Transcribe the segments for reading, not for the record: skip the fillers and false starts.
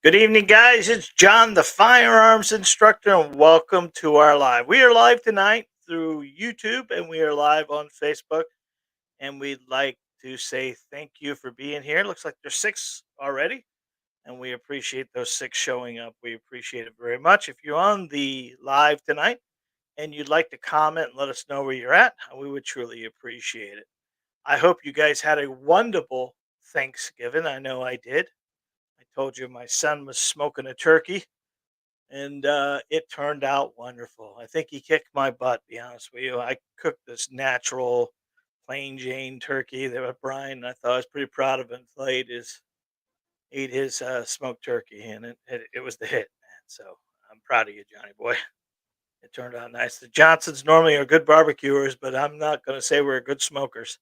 Good evening, guys. It's John, the firearms instructor, and welcome to our live. We are live tonight through YouTube and we are live on Facebook. And we'd like to say thank you for being here. Looks like there's six already, and we appreciate those six showing up. We appreciate it very much. If you're on the live tonight and you'd like to comment and let us know where you're at, we would truly appreciate it. I hope you guys had a wonderful Thanksgiving. I know I did. I told you my son was smoking a turkey and it turned out wonderful. I think he kicked my butt. Be honest with you, I cooked this natural, plain Jane turkey that with Brian. I thought I was pretty proud of him. So I ate his smoked turkey, and it was the hit, man. So I'm proud of you, Johnny boy. It turned out nice. The Johnsons normally are good barbecuers, but I'm not going to say we're good smokers.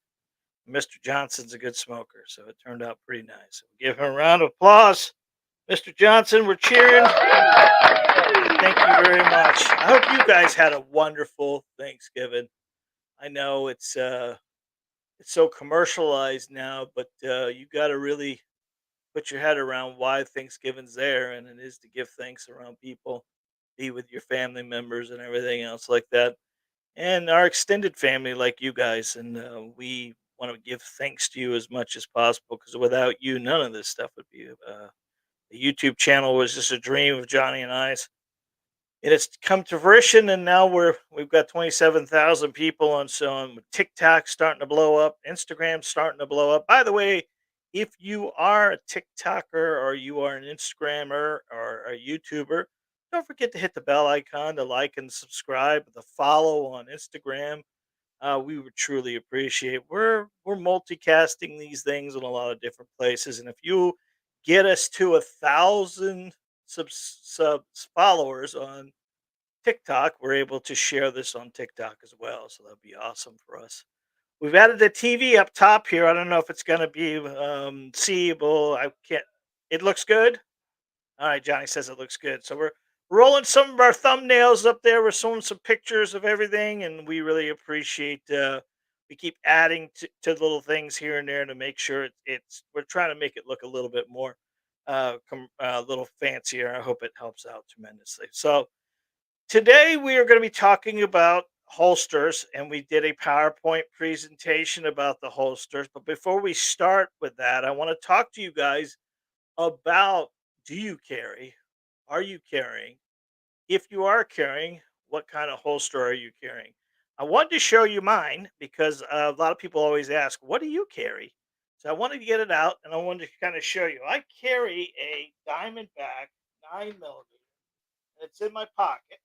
Mr. Johnson's a good smoker, so it turned out pretty nice. Give him a round of applause. Mr. Johnson, we're cheering. Thank you very much. I hope you guys had a wonderful Thanksgiving. I know it's so commercialized now, but you got to really put your head around why Thanksgiving's there, and it is to give thanks around people, be with your family members, and everything else like that, and our extended family, like you guys. And we want to give thanks to you as much as possible because without you, none of this stuff would be. The YouTube channel was just a dream of Johnny and I's, and it's come to fruition, and now we've got 27,000 people on. So on TikTok starting to blow up, Instagram starting to blow up. By the way, if you are a TikToker or you are an Instagrammer or a YouTuber, don't forget to hit the bell icon to like and subscribe, the follow on Instagram. We would truly appreciate. We're multicasting these things in a lot of different places, and if you get us to 1,000 subs followers on TikTok, we're able to share this on TikTok as well. So that'd be awesome for us. We've added the TV up top here. I don't know if it's going to be seeable. I can't. It looks good. All right, Johnny says it looks good. So we're rolling some of our thumbnails up there. We're showing some pictures of everything, and we really appreciate. We keep adding to little things here and there to make sure it's. We're trying to make it look a little bit more, a little fancier. I hope it helps out tremendously. So today we are going to be talking about holsters, and we did a PowerPoint presentation about the holsters. But before we start with that, I want to talk to you guys about, do you carry? Are you carrying? If you are carrying, what kind of holster are you carrying? I wanted to show you mine because a lot of people always ask, what do you carry? So I wanted to get it out and I wanted to kind of show you. I carry a Diamondback 9mm. It's in my pocket.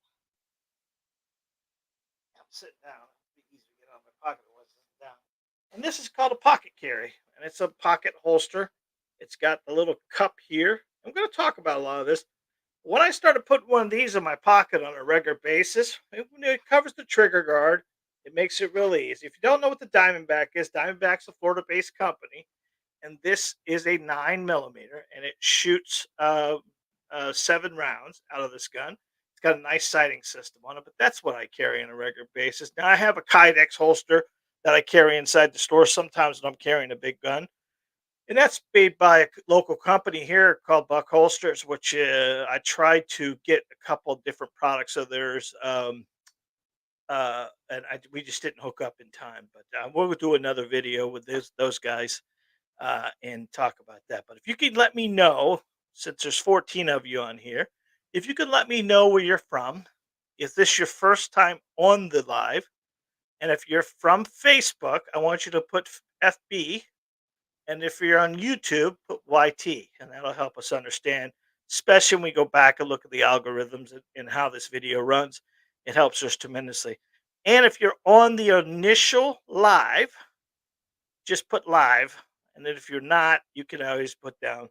I'm sitting down. It'd be easy to get out of my pocket if I was sitting down. And this is called a pocket carry, and it's a pocket holster. It's got the little cup here. I'm going to talk about a lot of this. When I started putting one of these in my pocket on a regular basis, it covers the trigger guard. It makes it really easy. If you don't know what the Diamondback is, Diamondback's a Florida-based company, and this is a 9mm, and it shoots 7 rounds out of this gun. It's got a nice sighting system on it, but that's what I carry on a regular basis. Now I have a Kydex holster that I carry inside the store sometimes when I'm carrying a big gun, and that's made by a local company here called Buck Holsters, which I tried to get a couple of different products of theirs. We just didn't hook up in time, but we'll do another video with those guys and talk about that. But if you could let me know, since there's 14 of you on here, if you could let me know where you're from, if this your first time on the live, and if you're from Facebook, I want you to put FB, and if you're on YouTube, put YT, and that'll help us understand, especially when we go back and look at the algorithms and how this video runs. It helps us tremendously. And if you're on the initial live, just put live, and then if you're not, you can always put down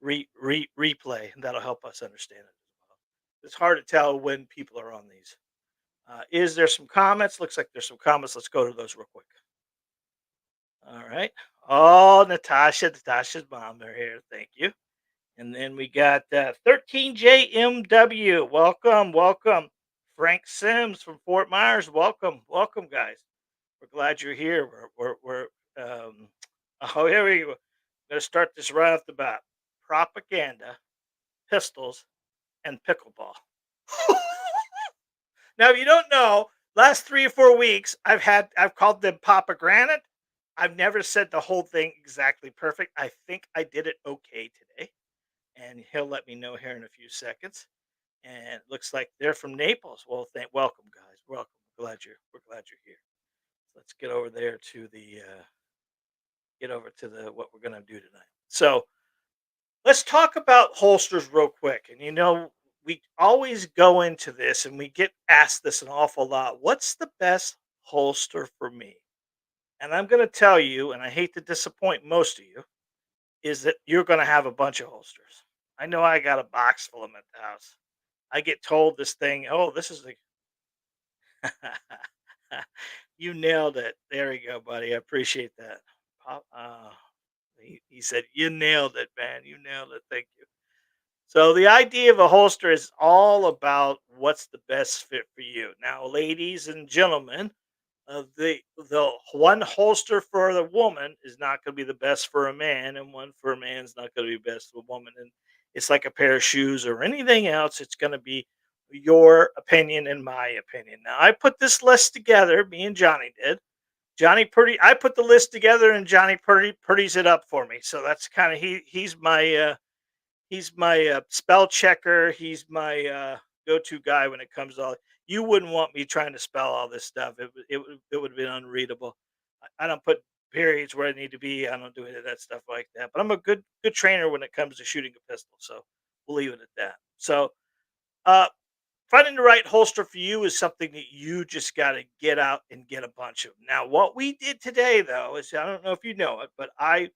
replay, and that'll help us understand it as well. It's hard to tell when people are on these. Is there some comments? Looks like there's some comments. Let's go to those real quick. All right. Oh, Natasha's mom, they're here. Thank you. And then we got 13JMW. Welcome, welcome. Frank Sims from Fort Myers. Welcome, welcome, guys. We're glad you're here. Um, oh, here we go. I'm going to start this right off the bat. Propaganda pistols, and pickleball. Now, if you don't know, last 3 or 4 weeks, I've called them Papa Granite. I've never said the whole thing exactly perfect. I think I did it okay today, and he'll let me know here in a few seconds. And it looks like they're from Naples. Well, welcome, guys. Welcome. We're glad you're here. Let's get over there to the what we're gonna do tonight. So let's talk about holsters real quick. And we always go into this and we get asked this an awful lot. What's the best holster for me? And I'm gonna tell you, and I hate to disappoint most of you, is that you're gonna have a bunch of holsters. I know I got a box full of them at the house. I get told this thing, oh, this is the you nailed it. There you go, buddy. I appreciate that. He said, "You nailed it, man. You nailed it. Thank you." So the idea of a holster is all about what's the best fit for you. Now, ladies and gentlemen, the one holster for the woman is not going to be the best for a man, and one for a man is not going to be best for a woman. And it's like a pair of shoes or anything else. It's going to be your opinion and my opinion. Now, I put this list together. Me and Johnny did. Johnny Purdy. I put the list together, and Johnny Purdy's it up for me. So that's kind of he's my spell checker. He's my go-to guy when it comes to all. You wouldn't want me trying to spell all this stuff. It would have been unreadable. I don't put periods where I need to be. I don't do any of that stuff like that. But I'm a good trainer when it comes to shooting a pistol. So we'll leave it at that. So uh, finding the right holster for you is something that you just got to get out and get a bunch of. Now, what we did today, though, is I don't know if you know it, but I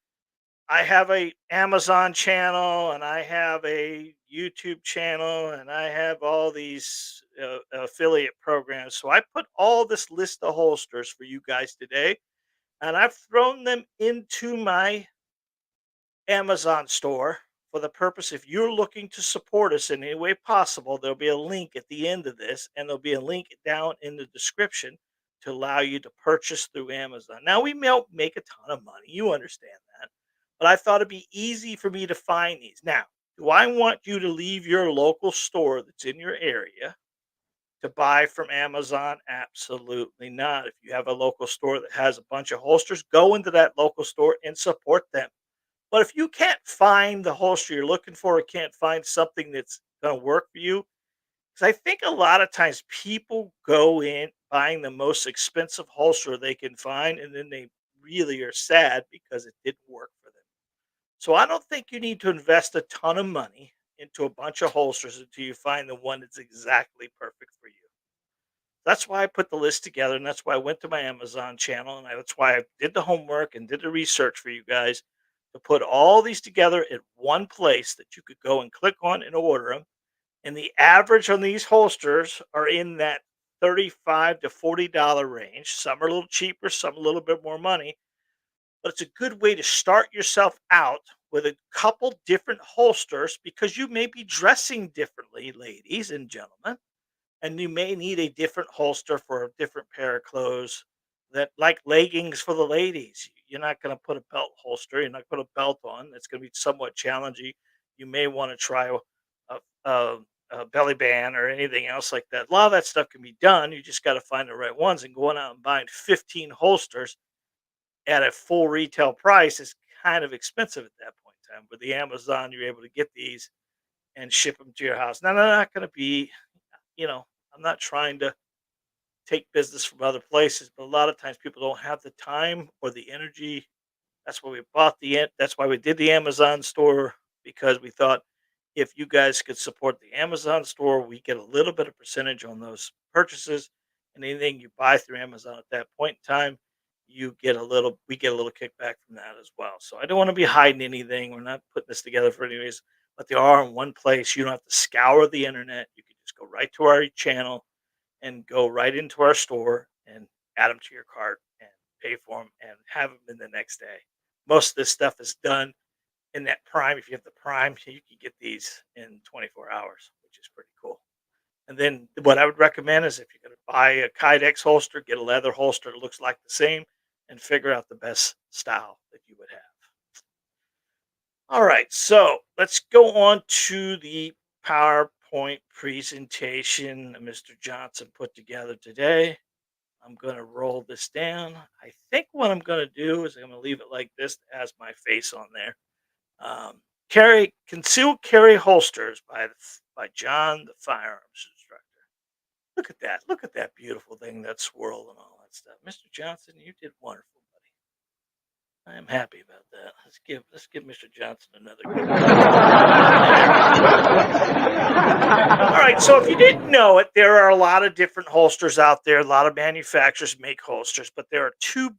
have a Amazon channel and I have a YouTube channel and I have all these affiliate programs. So I put all this list of holsters for you guys today, and I've thrown them into my Amazon store for the purpose if you're looking to support us in any way possible, there'll be a link at the end of this, and there'll be a link down in the description to allow you to purchase through Amazon. Now, we may not make a ton of money, you understand that, but I thought it'd be easy for me to find these. Now, do I want you to leave your local store that's in your area to buy from Amazon? Absolutely not. If you have a local store that has a bunch of holsters, go into that local store and support them. But if you can't find the holster you're looking for, or can't find something that's going to work for you, because I think a lot of times people go in buying the most expensive holster they can find, and then they really are sad because it didn't work for them. So I don't think you need to invest a ton of money into a bunch of holsters until you find the one that's exactly perfect for you. That's why I put the list together, and that's why I went to my Amazon channel, and that's why I did the homework and did the research for you guys to put all these together in one place that you could go and click on and order them. And the average on these holsters are in that $35 to $40 range. Some are a little cheaper, some a little bit more money, but it's a good way to start yourself out with a couple different holsters because you may be dressing differently, ladies and gentlemen, and you may need a different holster for a different pair of clothes, that like leggings for the ladies. You're not going to put a belt holster, you're not going to put a belt on. It's going to be somewhat challenging. You may want to try a, a belly band or anything else like that. A lot of that stuff can be done. You just got to find the right ones, and going out and buying 15 holsters at a full retail price is kind of expensive at that point in time. With the Amazon, you're able to get these and ship them to your house. Now, they're not going to be, you know, I'm not trying to take business from other places, but a lot of times people don't have the time or the energy. That's why we bought that's why we did the Amazon store, because we thought if you guys could support the Amazon store, we get a little bit of percentage on those purchases, and anything you buy through Amazon at that point in time, we get a little kickback from that as well. So I don't want to be hiding anything. We're not putting this together for anyways, but they are in one place. You don't have to scour the internet. You can just go right to our channel and go right into our store and add them to your cart and pay for them and have them in the next day. Most of this stuff is done in that Prime. If you have the Prime, you can get these in 24 hours, which is pretty cool. And then what I would recommend is if you're going to buy a Kydex holster, get a leather holster that looks like the same and figure out the best style that you would have. All right, so let's go on to the PowerPoint presentation that Mr. Johnson put together today. I'm going to roll this down. I think what I'm going to do is I'm going to leave it like this that has my face on there. Carry concealed carry holsters by John the firearms instructor. Look at that! Look at that beautiful thing, that swirl and all that stuff. Mr. Johnson, you did wonderful, buddy. I am happy about that. Let's give Mr. Johnson another good clap on the back there. All right, so if you didn't know it, there are a lot of different holsters out there. A lot of manufacturers make holsters, but there are two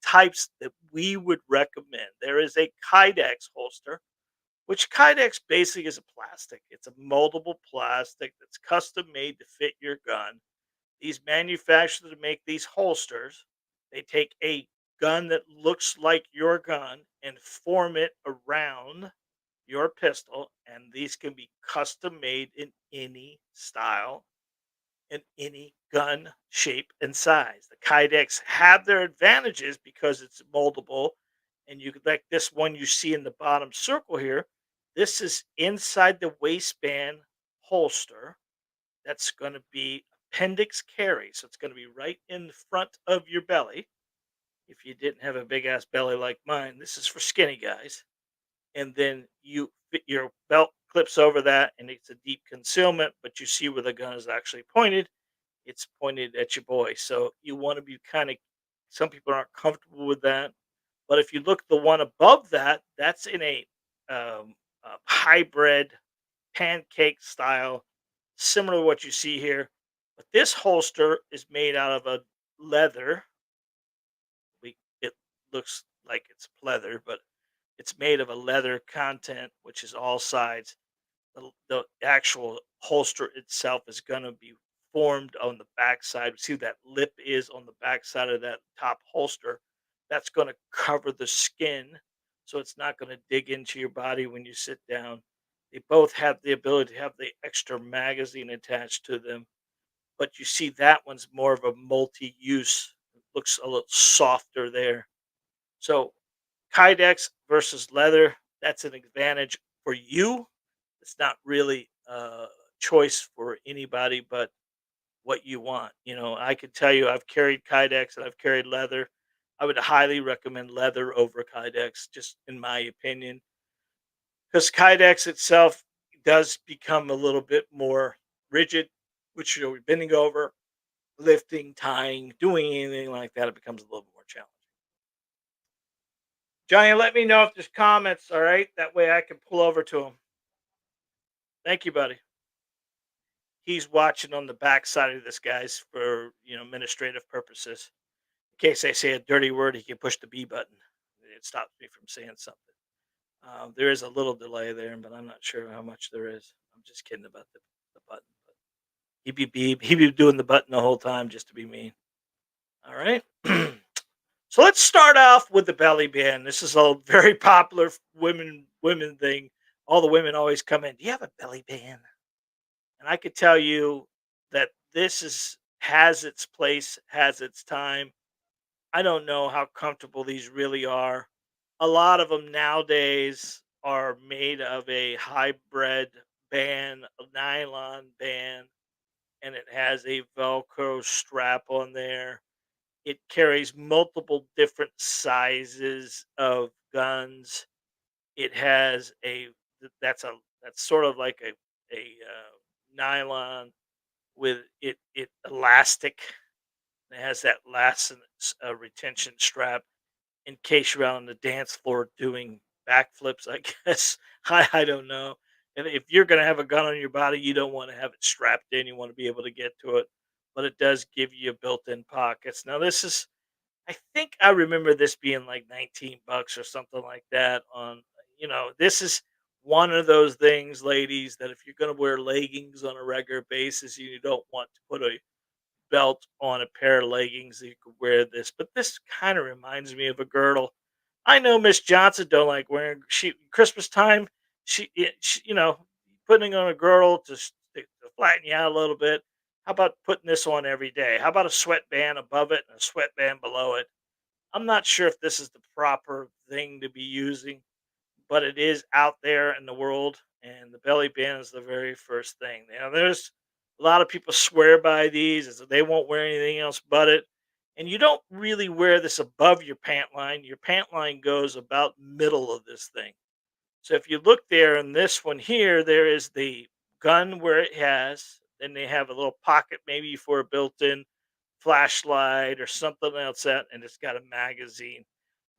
types that we would recommend. There is a Kydex holster, which Kydex basically is a plastic. It's a moldable plastic that's custom made to fit your gun. These manufacturers that make these holsters, they take a gun that looks like your gun and form it around your pistol, and these can be custom made in any style and any gun shape and size. The Kydex have their advantages because it's moldable, and you could, like this one you see in the bottom circle here. This is inside the waistband holster. That's going to be appendix carry, so it's going to be right in the front of your belly. If you didn't have a big ass belly like mine, this is for skinny guys. And then you fit your belt clips over that, and it's a deep concealment, but you see where the gun is actually pointed. It's pointed at your boy. So you want to be kind of, some people aren't comfortable with that. But if you look the one above that, that's in a hybrid pancake style, similar to what you see here. But this holster is made out of a leather. It looks like it's leather, but it's made of a leather content, which is all sides. The actual holster itself is going to be formed on the backside. See that lip is on the backside of that top holster. That's going to cover the skin, so it's not going to dig into your body when you sit down. They both have the ability to have the extra magazine attached to them, but you see that one's more of a multi-use. It looks a little softer there. So Kydex versus leather, that's an advantage for you. It's not really a choice for anybody but what you want. I could tell you I've carried Kydex and I've carried leather. I would highly recommend leather over Kydex, just in my opinion, because Kydex itself does become a little bit more rigid, which you'll be bending over, lifting, tying, doing anything like that. It becomes a little bit more challenging. Johnny, let me know if there's comments, all right? That way I can pull over to him. Thank you, buddy. He's watching on the backside of this guy's for, administrative purposes. In case I say a dirty word, he can push the B button. It stops me from saying something. There is a little delay there, but I'm not sure how much there is. I'm just kidding about the button. But he'd be doing the button the whole time just to be mean. All right. So let's start off with the belly band. This is a very popular women thing. All the women always come in. Do you have a belly band? And I could tell you that this is has its place, has its time. I don't know how comfortable these really are. A lot of them nowadays are made of a hybrid band, a nylon band, and it has a Velcro strap on there. It carries multiple different sizes of guns. It has that's sort of like a nylon with it elastic. It has that last retention strap in case you're out on the dance floor doing backflips. I guess I don't know. And if you're gonna have a gun on your body, you don't want to have it strapped in. You want to be able to get to it, but it does give you built-in pockets. Now this is I think I remember this being like 19 bucks or something like that this is one of those things, ladies, that if you're going to wear leggings on a regular basis, you don't want to put a belt on a pair of leggings that you could wear this. But this kind of reminds me of a girdle. I know Miss Johnson don't like wearing Christmas time. She putting on a girdle to flatten you out a little bit. How about putting this on every day? How about a sweatband above it and a sweatband below it? I'm not sure if this is the proper thing to be using, but it is out there in the world, and the belly band is the very first thing. Now, there's a lot of people swear by these, as they won't wear anything else but it. And you don't really wear this above your pant line. Your pant line goes about middle of this thing. So if you look there in this one here, there is the gun where it has, then they have a little pocket maybe for a built-in flashlight or something else that, and it's got a magazine.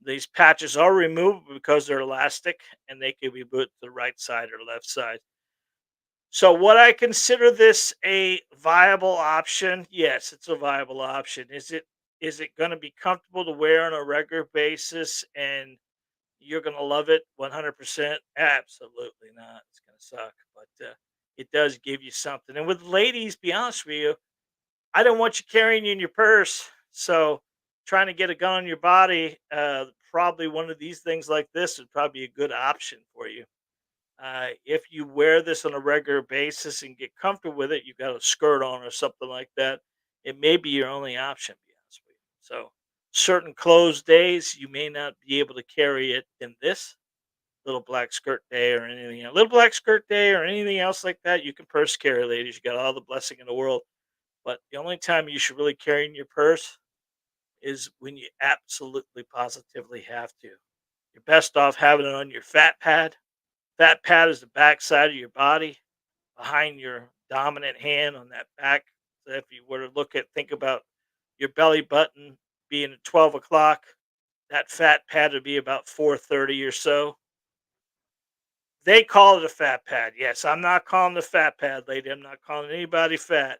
These patches are removable because they're elastic and they can be put to the right side or left side. So, would I consider this a viable option? Yes, it's a viable option. Is it going to be comfortable to wear on a regular basis and you're going to love it 100%? Absolutely not. It's going to suck, but it does give you something. And with ladies, be honest with you, I don't want you carrying in your purse. So, trying to get a gun on your body, probably one of these things like this would probably be a good option for you. If you wear this on a regular basis and get comfortable with it, you got a skirt on or something like that, it may be your only option, to be honest with you. So, certain closed days, you may not be able to carry it in this little black skirt day or anything else. Little black skirt day or anything else like that, you can purse carry, ladies. You got all the blessing in the world. But the only time you should really carry in your purse is when you absolutely positively have to. You're best off having it on your fat pad. Fat pad is the back side of your body behind your dominant hand on that back. So if you were to think about your belly button being at 12 o'clock, that fat pad would be about 4:30 or so. They call it a fat pad. Yes, I'm not calling the fat pad, lady. I'm not calling anybody fat.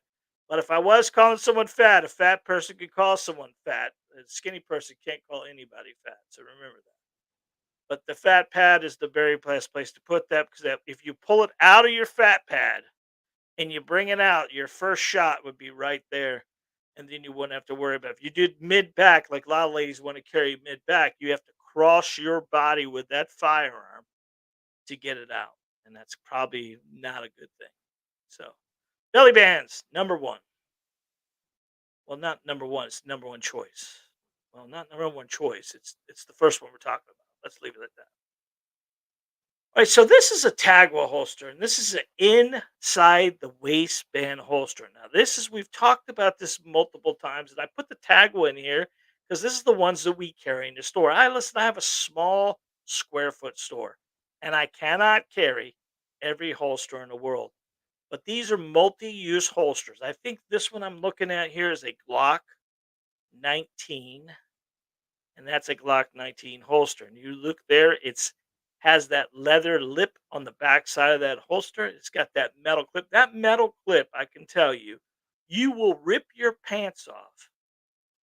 But if I was calling someone fat, a fat person could call someone fat. A skinny person can't call anybody fat. So remember that. But the fat pad is the very best place to put that because if you pull it out of your fat pad and you bring it out, your first shot would be right there. And then you wouldn't have to worry about it. If you did mid back, like a lot of ladies want to carry mid back, you have to cross your body with that firearm to get it out. And that's probably not a good thing. So, belly bands, number one. Well, not number one, it's number one choice. Well, not number one choice. It's the first one we're talking about. Let's leave it at that. All right, so this is a Tagwa holster, and this is an inside the waistband holster. Now, this is we've talked about this multiple times, and I put the Tagwa in here because this is the ones that we carry in the store. I listen. I have a small square foot store, and I cannot carry every holster in the world. But these are multi-use holsters. I think this one I'm looking at here is a Glock 19, and that's a Glock 19 holster. And you look there, it's has that leather lip on the back side of that holster. It's got that metal clip. That metal clip, I can tell you, you will rip your pants off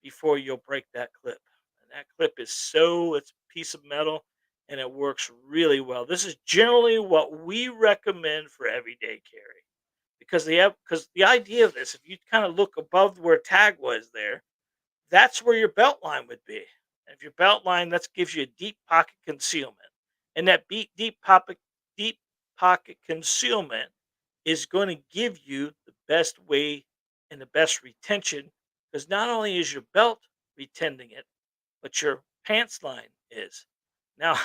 before you'll break that clip. And that clip is it's a piece of metal and it works really well. This is generally what we recommend for everyday carry because the idea of this, if you kind of look above where tag was there, that's where your belt line would be. And if your belt line, that gives you a deep pocket concealment. And that deep pocket concealment is going to give you the best way and the best retention because not only is your belt retending it, but your pants line is. Now,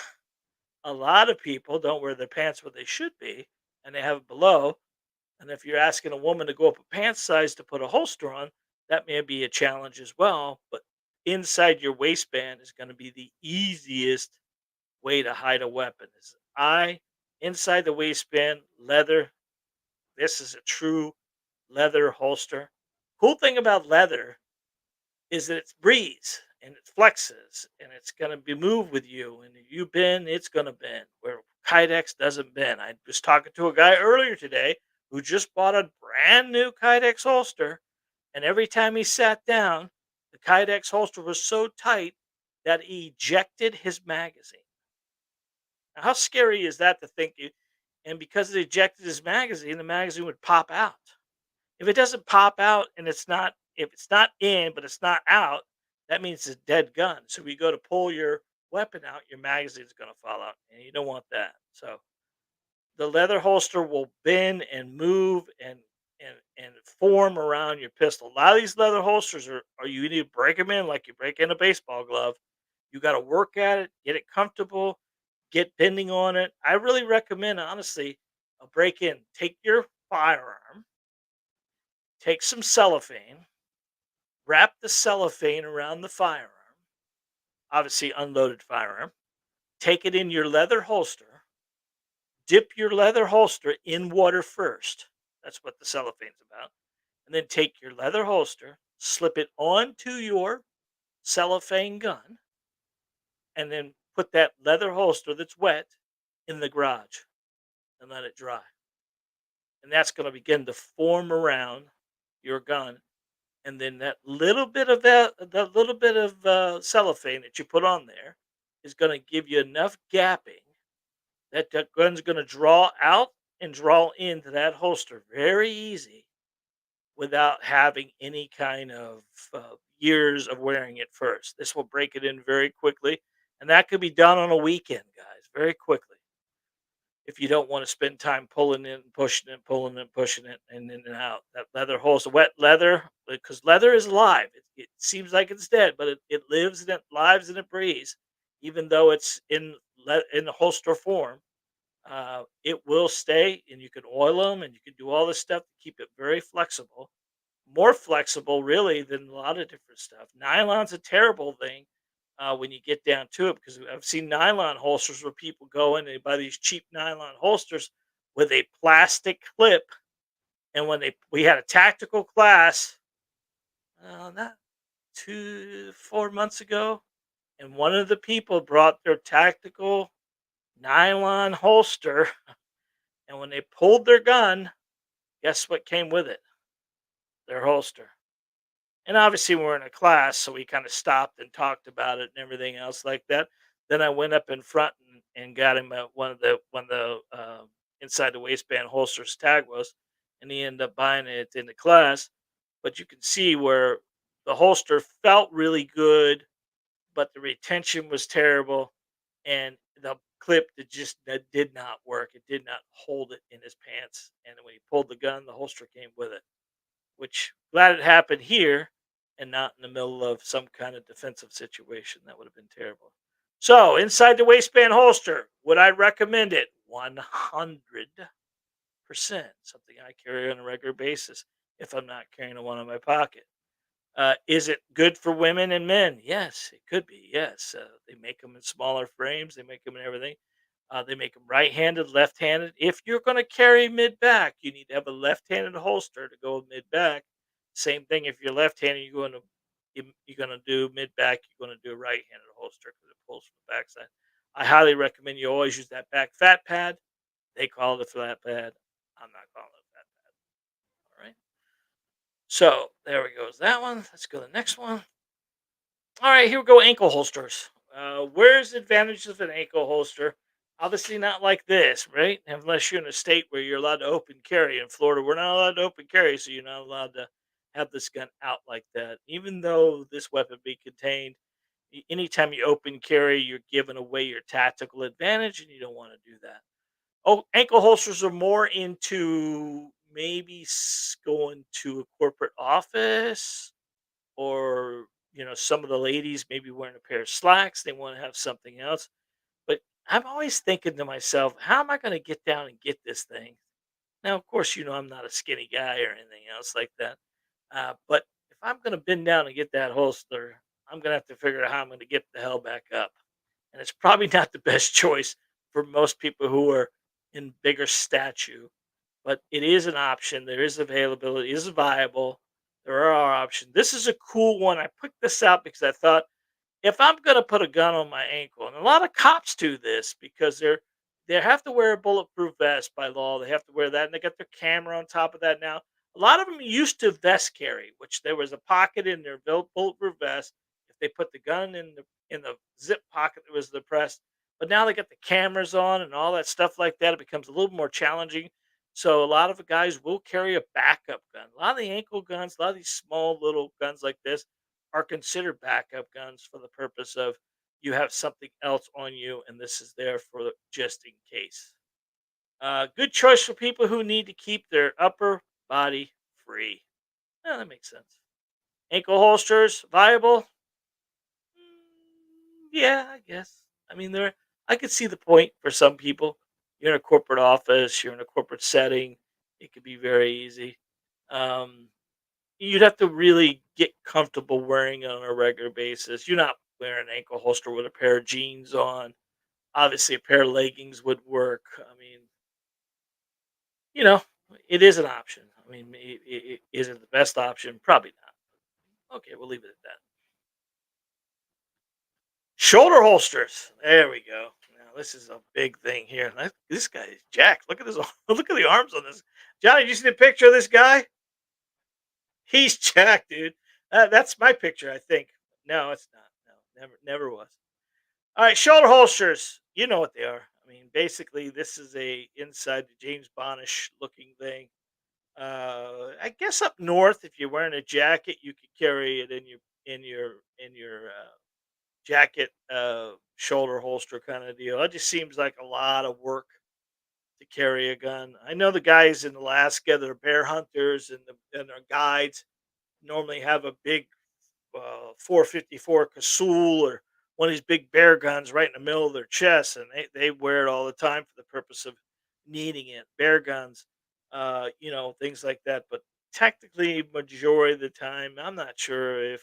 a lot of people don't wear their pants where they should be and they have it below. And if you're asking a woman to go up a pants size to put a holster on, that may be a challenge as well. But inside your waistband is going to be the easiest way to hide a weapon. Is I inside the waistband, leather. This is a true leather holster. Cool thing about leather is that it breathes and it flexes and it's going to be moved with you. And if you bend, it's going to bend. Where Kydex doesn't bend. I was talking to a guy earlier today who just bought a brand new Kydex holster, and every time he sat down, the Kydex holster was so tight that he ejected his magazine. Now, how scary is that to think you? And because it ejected his magazine, the magazine would pop out. If it doesn't pop out and if it's not in but it's not out, that means it's a dead gun. So if you go to pull your weapon out, your magazine's going to fall out, and you don't want that. So the leather holster will bend and move and form around your pistol. A lot of these leather holsters are you need to break them in like you break in a baseball glove. You got to work at it, get it comfortable, get bending on it. I really recommend, honestly, a break in. Take your firearm, take some cellophane, wrap the cellophane around the firearm, obviously unloaded firearm, take it in your leather holster, dip your leather holster in water first. That's what the cellophane's about. And then take your leather holster, slip it onto your cellophane gun, and then put that leather holster that's wet in the garage and let it dry. And that's going to begin to form around your gun. And then that little bit of cellophane that you put on there is going to give you enough gapping that the gun's going to draw out and draw into that holster very easy without having any kind of years of wearing it first. This will break it in very quickly, and that could be done on a weekend, guys, very quickly. If you don't want to spend time pulling it and pushing it, pulling it, pushing it, and in and out. That leather holster, wet leather, because leather is alive. It seems like it's dead, but it lives and it lives and it breathes, even though it's in the holster form. It will stay, and you can oil them, and you can do all this stuff to keep it very flexible, more flexible, really, than a lot of different stuff. Nylon's a terrible thing when you get down to it because I've seen nylon holsters where people go in and they buy these cheap nylon holsters with a plastic clip. And when we had a tactical class, not 4 months ago, and one of the people brought their tactical nylon holster, and when they pulled their gun, guess what came with it? Their holster. And obviously, we're in a class, so we kind of stopped and talked about it and everything else like that. Then I went up in front and got him one of the inside the waistband holsters tag was, and he ended up buying it in the class. But you can see where the holster felt really good, but the retention was terrible, and the clip that did not work. It did not hold it in his pants, and when he pulled the gun, the holster came with it, which glad it happened here and not in the middle of some kind of defensive situation. That would have been terrible. So, inside the waistband holster, would I recommend it? 100%. Something I carry on a regular basis if I'm not carrying one in my pocket. Is it good for women and men? Yes, it could be. Yes. They make them in smaller frames, they make them in everything. They make them right-handed, left-handed. If you're going to carry mid-back, you need to have a left-handed holster to go mid-back. Same thing if you're left-handed, you're going to do mid-back. You're going to do a right-handed holster because it pulls from the backside. I highly recommend you always use that back fat pad. They call it a flat pad. I'm not calling it a fat pad. All right. So there we go. Is that one? Let's go to the next one. All right, here we go. Ankle holsters. Where's the advantages of an ankle holster? Obviously, not like this, right? Unless you're in a state where you're allowed to open carry. In Florida, we're not allowed to open carry, so you're not allowed to have this gun out like that. Even though this weapon be contained, anytime you open carry, you're giving away your tactical advantage, and you don't want to do that. Oh, ankle holsters are more into maybe going to a corporate office, or some of the ladies maybe wearing a pair of slacks, they want to have something else. But I'm always thinking to myself, how am I going to get down and get this thing? Now, of course, I'm not a skinny guy or anything else like that. But if I'm going to bend down and get that holster, I'm going to have to figure out how I'm going to get the hell back up. And it's probably not the best choice for most people who are in bigger stature, but it is an option. There is availability. It is viable. There are options. This is a cool one. I picked this out because I thought, if I'm gonna put a gun on my ankle, and a lot of cops do this because they have to wear a bulletproof vest by law. They have to wear that, and they got their camera on top of that now. A lot of them used to vest carry, which there was a pocket in their bulletproof vest. If they put the gun in the zip pocket that was depressed, but now they got the cameras on and all that stuff like that. It becomes a little more challenging. So a lot of the guys will carry a backup gun. A lot of the ankle guns, a lot of these small little guns like this are considered backup guns for the purpose of you have something else on you, and this is there for just in case. Good choice for people who need to keep their upper body free. Yeah, that makes sense. Ankle holsters viable? Yeah, I guess. I mean, I could see the point for some people. You're in a corporate office, you're in a corporate setting, it could be very easy. Um, you'd have to really get comfortable wearing it on a regular basis. You're not wearing an ankle holster with a pair of jeans on. Obviously, a pair of leggings would work. I mean, you know, it is an option. I mean, is it the best option? Probably not. Okay, we'll leave it at that. Shoulder holsters. There we go. Now this is a big thing here. This guy is jacked. Look at his. Look at the arms on this. Johnny, did you see the picture of this guy? He's jacked, dude. That's my picture, I think. No, it's not. No, never was. All right, shoulder holsters. You know what they are. I mean, basically, this is a inside the James Bondish looking thing. I guess up north, if you're wearing a jacket, you could carry it in your jacket shoulder holster kind of deal. It just seems like a lot of work to carry a gun. I know the guys in Alaska that are bear hunters and their guides normally have a big 454 Casull or one of these big bear guns right in the middle of their chest, and they wear it all the time for the purpose of needing it. Bear guns, things like that. But technically, majority of the time, I'm not sure if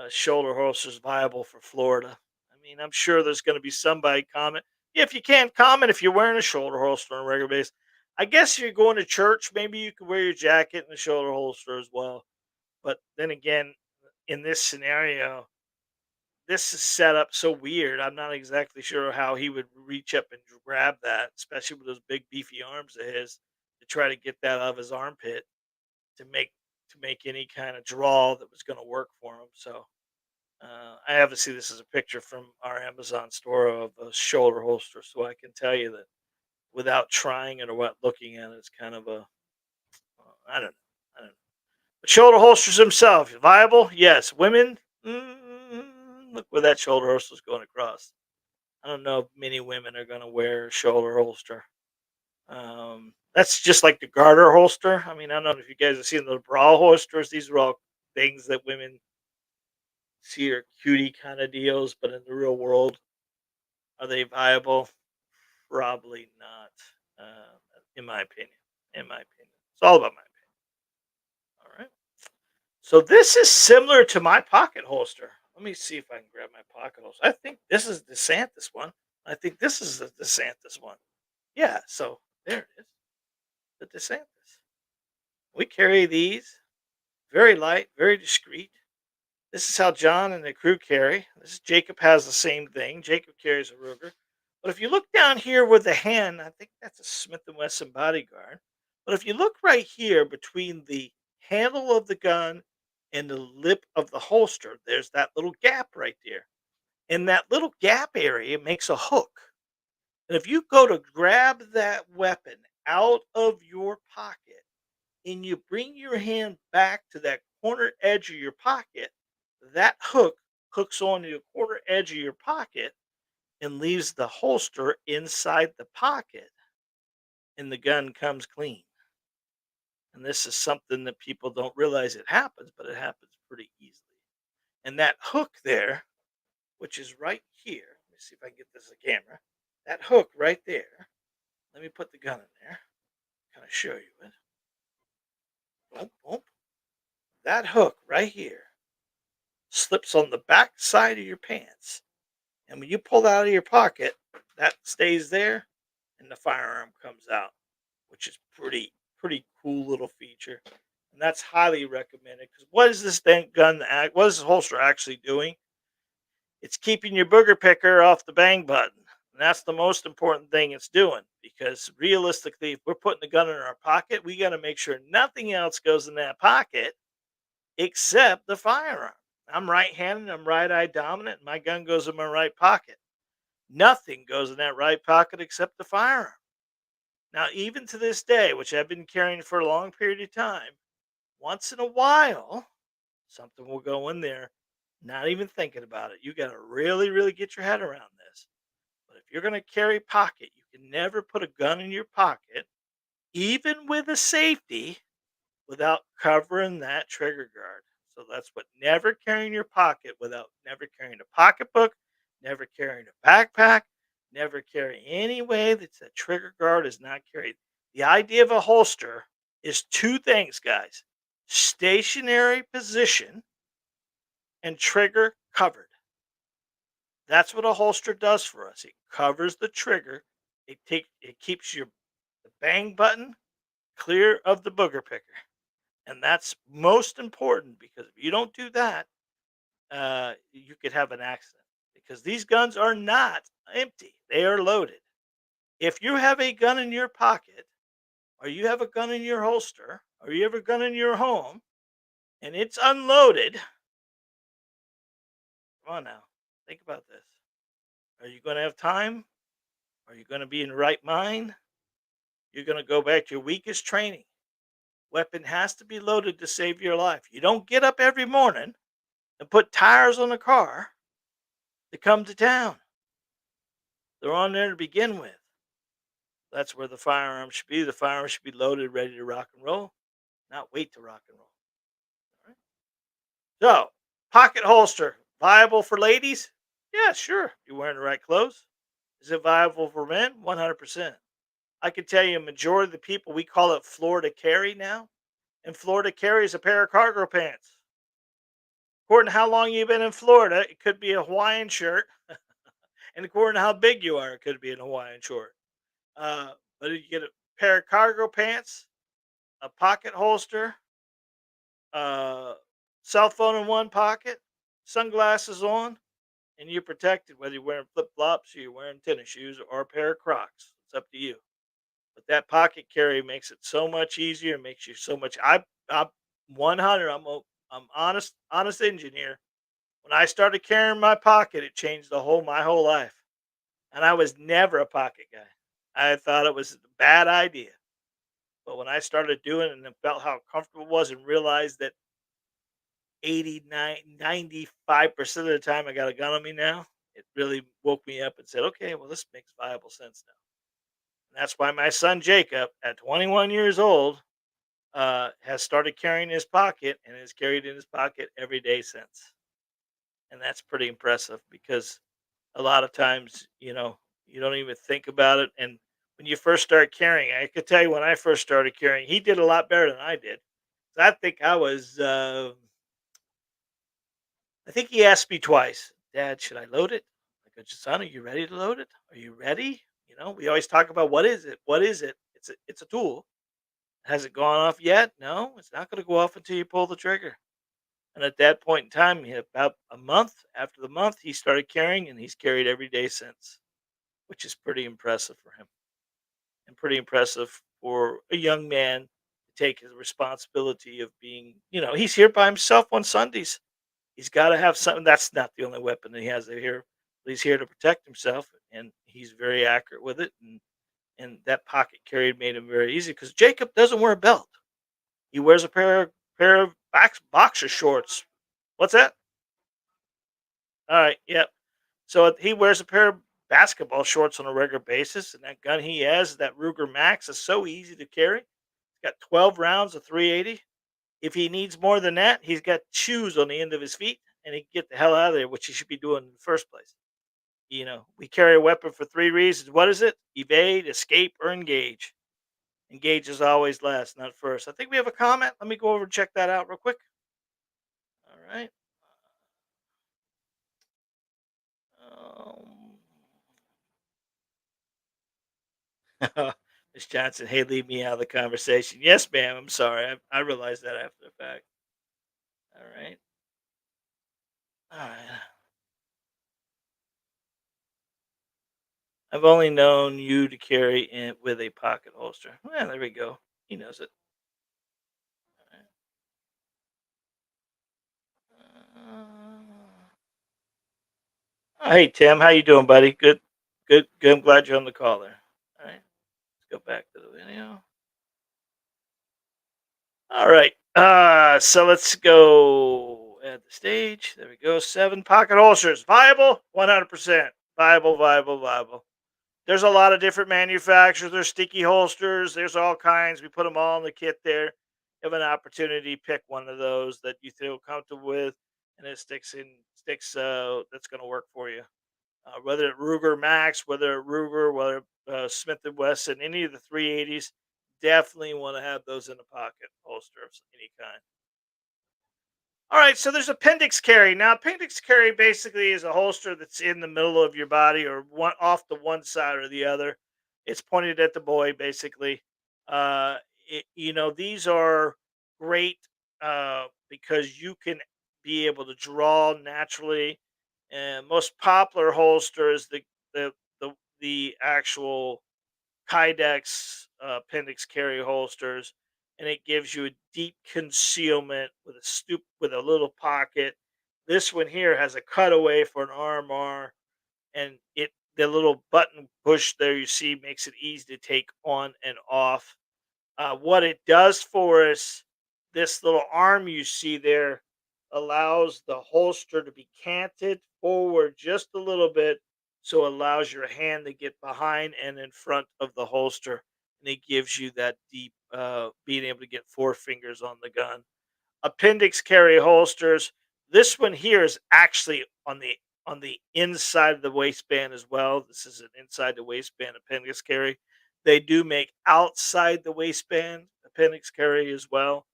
shoulder holster is viable for Florida. I mean, I'm sure there's going to be somebody comment. Yeah, if you can't comment if you're wearing a shoulder holster on a regular basis, I guess if you're going to church, maybe you could wear your jacket and the shoulder holster as well. But then again, in this scenario, this is set up so weird. I'm not exactly sure how he would reach up and grab that, especially with those big beefy arms of his, to try to get that out of his armpit to make any kind of draw that was going to work for him. So I obviously this is a picture from our Amazon store of a shoulder holster, so I can tell you that without trying it or what looking at it, it's kind of a I don't know. I don't know. But shoulder holsters themselves viable? Yes. Women, look where that shoulder holster is going across. I don't know if many women are going to wear a shoulder holster. That's just like the garter holster. I mean, I don't know if you guys have seen the bra holsters. These are all things that women see are cutie kind of deals, but in the real world, are they viable? Probably not. In my opinion. In my opinion, it's all about my opinion. All right. So this is similar to my pocket holster. Let me see if I can grab my pocket holster. I think this is DeSantis one. I think this is the DeSantis one. Yeah. So there it is. The DeSantis. We carry these very light, very discreet. This is how John and the crew carry. This is Jacob has the same thing. Jacob carries a Ruger. But if you look down here with the hand, I think that's a Smith and Wesson bodyguard. But if you look right here between the handle of the gun and the lip of the holster, there's that little gap right there. And that little gap area makes a hook. And if you go to grab that weapon out of your pocket and you bring your hand back to that corner edge of your pocket, that hook hooks onto the corner edge of your pocket and leaves the holster inside the pocket, and the gun comes clean. And this is something that people don't realize it happens, but it happens pretty easily. And that hook there, which is right here, let me see if I can get this on camera. That hook right there, let me put the gun in there, kind of show you it. Boom, boom. That hook right here slips on the back side of your pants. And when you pull that out of your pocket, that stays there and the firearm comes out, which is pretty cool little feature. And that's highly recommended because what is this thing gun act? What is this holster actually doing? It's keeping your booger picker off the bang button. And that's the most important thing it's doing because realistically, if we're putting the gun in our pocket, we got to make sure nothing else goes in that pocket except the firearm. I'm right-handed, I'm right-eye dominant, and my gun goes in my right pocket. Nothing goes in that right pocket except the firearm. Now, even to this day, which I've been carrying for a long period of time, once in a while, something will go in there, not even thinking about it. You got to really, really get your head around this. But if you're going to carry pocket, you can never put a gun in your pocket, even with a safety, without covering that trigger guard. So that's what never carrying your pocket without never carrying a pocketbook, never carrying a backpack, never carry any way that the trigger guard is not carried. The idea of a holster is two things, guys: stationary position and trigger covered. That's what a holster does for us. It covers the trigger. It keeps your the bang button clear of the booger picker. And that's most important because if you don't do that, you could have an accident because these guns are not empty, they are loaded. If you have a gun in your pocket, or you have a gun in your holster, or you have a gun in your home, and it's unloaded, come on now, think about this. Are you going to have time? Are you going to be in the right mind? You're going to go back to your weakest training. Weapon has to be loaded to save your life. You don't get up every morning and put tires on a car to come to town. They're on there to begin with. That's where the firearm should be. The firearm should be loaded, ready to rock and roll, not wait to rock and roll. All right? So, pocket holster, viable for ladies? Yeah, sure. You're wearing the right clothes. Is it viable for men? 100%. I can tell you, a majority of the people, we call it Florida carry now. And Florida carry is a pair of cargo pants. According to how long you've been in Florida, it could be a Hawaiian shirt. And according to how big you are, it could be an Hawaiian short. But you get a pair of cargo pants, a pocket holster, uh, cell phone in one pocket, sunglasses on, and you're protected whether you're wearing flip flops or you're wearing tennis shoes or a pair of Crocs. It's up to you. But that pocket carry makes it so much easier. Makes you so much. I'm 100. I'm honest engineer. When I started carrying my pocket, it changed my whole life. And I was never a pocket guy. I thought it was a bad idea. But when I started doing it and felt how comfortable it was and realized that 89, 95% of the time I got a gun on me now, it really woke me up and said, okay, well, this makes viable sense now. And that's why my son Jacob, at 21 years old, has started carrying his pocket and has carried in his pocket every day since. And that's pretty impressive because a lot of times, you don't even think about it. And when you first start carrying, I could tell you when I first started carrying, he did a lot better than I did. So I think he asked me twice, Dad, should I load it? I go, son, are you ready to load it? Are you ready? We always talk about what is it? What is it? It's a tool. Has it gone off yet? No, it's not going to go off until you pull the trigger. And at that point in time, about a month after the month, he started carrying, and he's carried every day since, which is pretty impressive for him and pretty impressive for a young man to take his responsibility of being, he's here by himself on Sundays. He's got to have something. That's not the only weapon that he has here, but he's here to protect himself, and he's very accurate with it. And that pocket carry made him very easy because Jacob doesn't wear a belt. He wears a pair of boxer shorts. What's that? All right, yep. So he wears a pair of basketball shorts on a regular basis, and that gun he has, that Ruger Max, is so easy to carry. It's got 12 rounds of 380. If he needs more than that, he's got shoes on the end of his feet, and he can get the hell out of there, which he should be doing in the first place. We carry a weapon for three reasons. What is it? Evade, escape, or engage. Engage is always last, not first. I think we have a comment. Let me go over and check that out real quick. All right. Um, Miss Johnson, hey, leave me out of the conversation. Yes, ma'am. I'm sorry. I realized that after the fact. All right. All right. I've only known you to carry it with a pocket holster. Well, there we go. He knows it. Hey, Tim. How you doing, buddy? Good. Good. Good. I'm glad you're on the call there. All right. Let's go back to the video. All right. So let's go at the stage. There we go. 7 pocket holsters. Viable? 100%. Viable, viable, viable. There's a lot of different manufacturers. There's sticky holsters. There's all kinds. We put them all in the kit there. You have an opportunity, pick one of those that you feel comfortable with, and it sticks. That's going to work for you. whether it Ruger Max, whether it Ruger, whether Smith and Wesson, any of the 380s. Definitely want to have those in a pocket holster of any kind. All right, so there's appendix carry. Now, appendix carry basically is a holster that's in the middle of your body or one off to one side or the other. It's pointed at the boy, basically. Uh, these are great because you can be able to draw naturally. And most popular holster is the the actual Kydex appendix carry holsters, and it gives you a deep concealment with with a little pocket. This one here has a cutaway for an armbar, and the little button push there you see makes it easy to take on and off. What it does for us, this little arm you see there allows the holster to be canted forward just a little bit. So it allows your hand to get behind and in front of the holster. And it gives you that deep, being able to get four fingers on the gun. Appendix carry holsters. This one here is actually on the inside of the waistband as well. This is an inside the waistband appendix carry. They do make outside the waistband appendix carry as well.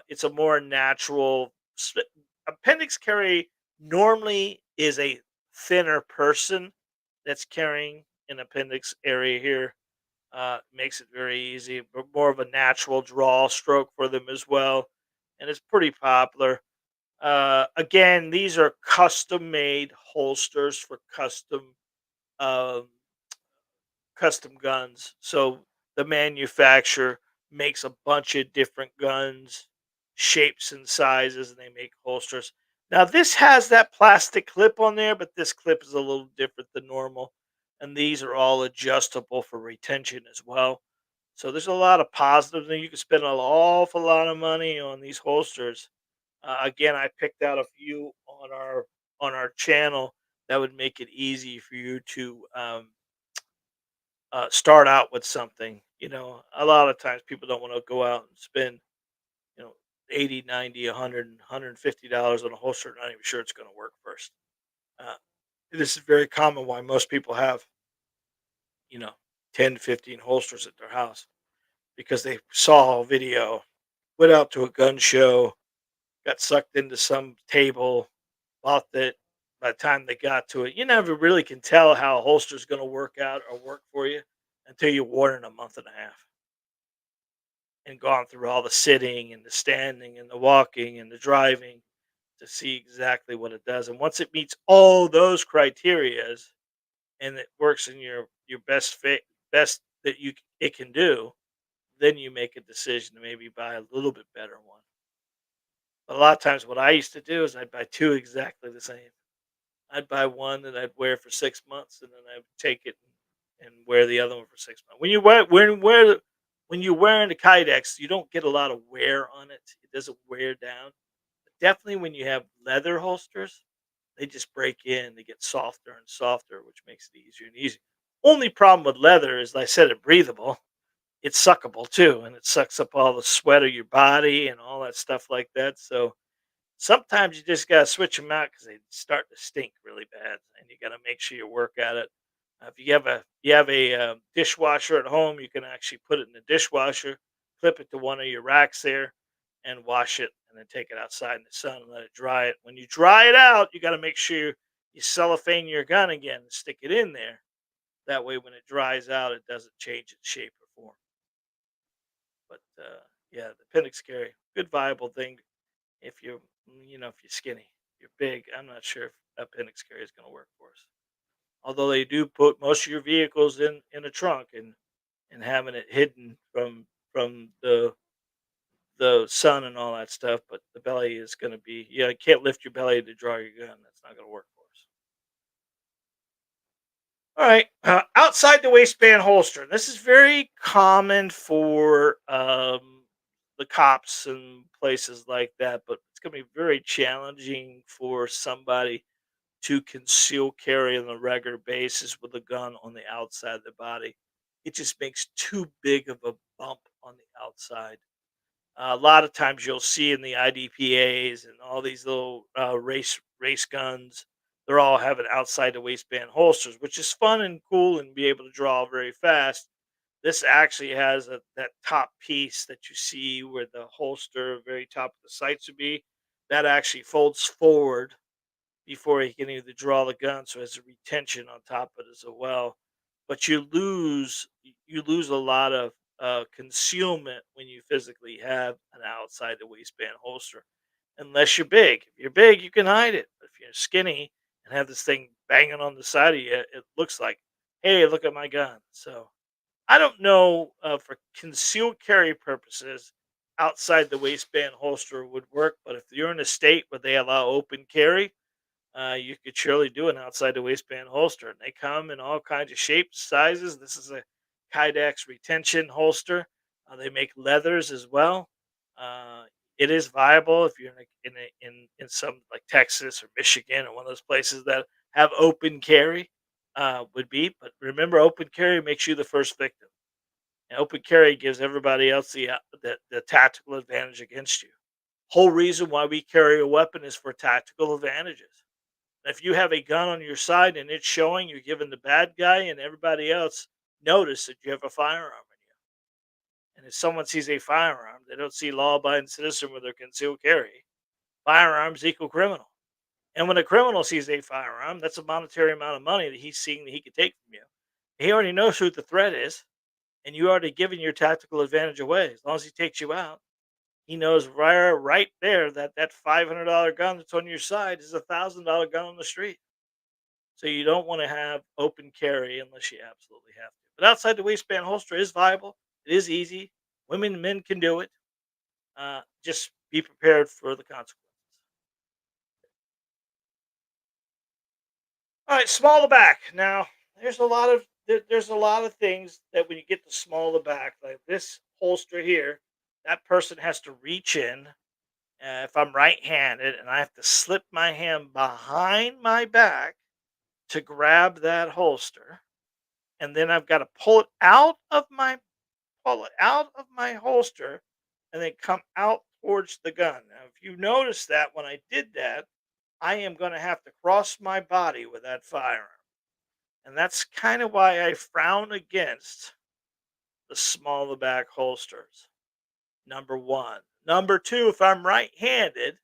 It's a more natural appendix carry. Normally, is a thinner person that's carrying an appendix area here. Makes it very easy, but more of a natural draw stroke for them as well, and it's pretty popular. Again, these are custom made holsters for um, custom guns. So the manufacturer makes a bunch of different guns, shapes and sizes, and they make holsters. Now this has that plastic clip on there, but this clip is a little different than normal. And these are all adjustable for retention as well. So there's a lot of positives, and you can spend an awful lot of money on these holsters. Again, I picked out a few on our channel that would make it easy for you to start out with something. A lot of times people don't want to go out and spend, you know, 80, 90, 100, $150 on a holster, not even sure it's going to work first. Uh, this is very common why most people have, you know, 10, 15 holsters at their house because they saw a video, went out to a gun show, got sucked into some table, bought that. By the time they got to it, you never really can tell how a holster is going to work out or work for you until you worn it in a month and a half and gone through all the sitting and the standing and the walking and the driving to see exactly what it does. And once it meets all those criterias and it works in your best fit, best that it can do, then you make a decision to maybe buy a little bit better one. But a lot of times, what I used to do is I'd buy two exactly the same. I'd buy one that I'd wear for 6 months, and then I would take it and wear the other one for 6 months. When you wear into Kydex, you don't get a lot of wear on it. It doesn't wear down. But definitely, when you have leather holsters, they just break in. They get softer and softer, which makes it easier and easier. Only problem with leather is, like I said, it's breathable. It's suckable too, and it sucks up all the sweat of your body and all that stuff like that. So sometimes you just gotta switch them out because they start to stink really bad, and you gotta make sure you work at it. If you have a dishwasher at home, you can actually put it in the dishwasher, clip it to one of your racks there, and wash it, and then take it outside in the sun and let it dry it. When you dry it out, you got to make sure you cellophane your gun again and stick it in there. That way, when it dries out, it doesn't change its shape or form. But yeah, the appendix carry, good viable thing if if you're skinny, you're big. I'm not sure if appendix carry is going to work for us. Although they do put most of your vehicles in a trunk and having it hidden from the sun and all that stuff, but the belly is going to be, you can't lift your belly to draw your gun. That's not going to work for us. All right, outside the waistband holster. This is very common for the cops and places like that, but it's going to be very challenging for somebody to conceal carry on a regular basis with a gun on the outside of the body. It just makes too big of a bump on the outside. A lot of times you'll see in the IDPAs and all these little race guns. they're all having outside the waistband holsters, which is fun and cool and be able to draw very fast. This actually has that top piece that you see where the holster, very top of the sights would be. That actually folds forward before he can either draw the gun, so there's a retention on top of it as well. But you lose a lot of concealment when you physically have an outside the waistband holster, unless you're big. If you're big, you can hide it. But if you're skinny and have this thing banging on the side of you, it looks like, hey, look at my gun. So I don't know for concealed carry purposes. Outside the waistband holster would work, but if you're in a state where they allow open carry, you could surely do an outside the waistband holster. And they come in all kinds of shapes, sizes. This is a Kydex retention holster. They make leathers as well. Uh, it is viable if you're in some like Texas or Michigan or one of those places that have open carry. Would be, but remember, open carry makes you the first victim, and open carry gives everybody else the tactical advantage against you. Whole reason why we carry a weapon is for tactical advantages. If you have a gun on your side and it's showing, you're giving the bad guy and everybody else notice that you have a firearm in you. And if someone sees a firearm, they don't see law-abiding citizen with their concealed carry. Firearms equal criminal. And when a criminal sees a firearm, that's a monetary amount of money that he's seeing that he could take from you. He already knows who the threat is, and you already given your tactical advantage away. As long as he takes you out, he knows right there that that $500 gun that's on your side is $1,000 gun on the street. So you don't want to have open carry unless you absolutely have to. But outside the waistband holster is viable. It is easy. Women and men can do it. Just be prepared for the consequences. All right, small the back. Now, there's a lot of things that when you get to small the back, like this holster here, that person has to reach in. If I'm right-handed and I have to slip my hand behind my back to grab that holster, and then I've got to pull it out of my holster and then come out towards the gun. Now, if you notice that when I did that, I am going to have to cross my body with that firearm. And that's kind of why I frown against the smaller back holsters. Number one. Number two, if I'm right handed,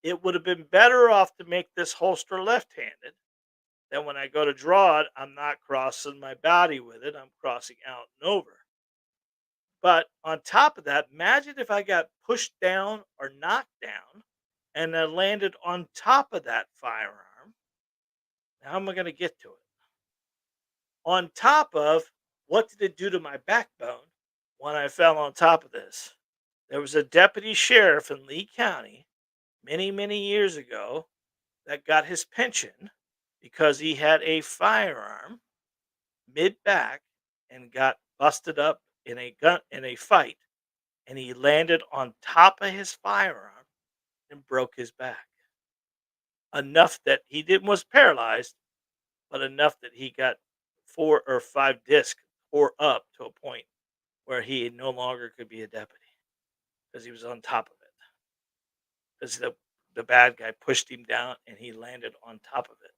it would have been better off to make this holster left handed. Then when I go to draw it, I'm not crossing my body with it, I'm crossing out and over. But on top of that, imagine if I got pushed down or knocked down and then landed on top of that firearm. How am I going to get to it? On top of what did it do to my backbone when I fell on top of this? There was a deputy sheriff in Lee County many, many years ago that got his pension because he had a firearm mid back and got busted up in a fight, and he landed on top of his firearm and broke his back enough that he didn't was paralyzed, but enough that he got 4 or 5 discs tore up to a point where he no longer could be a deputy because he was on top of it because the bad guy pushed him down and he landed on top of it,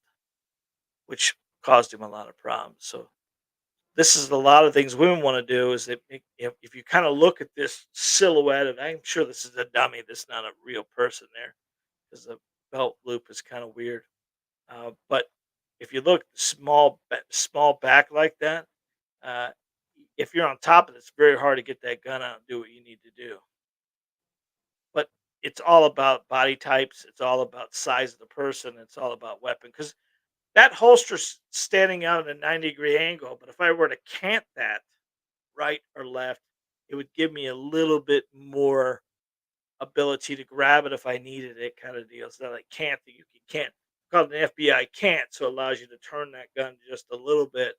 which caused him a lot of problems. So this is a lot of things women want to do is that if you kind of look at this silhouette, and I'm sure this is a dummy, this is not a real person there because the belt loop is kind of weird. But if you look small back like that, uh, if you're on top of it, it's very hard to get that gun out and do what you need to do. But it's all about body types. It's all about size of the person. It's all about weapon because that holster's standing out at a 90-degree angle. But if I were to cant that right or left, it would give me a little bit more ability to grab it if I needed it, kind of deal. It's not like can't that you can't called an FBI can't, so it allows you to turn that gun just a little bit.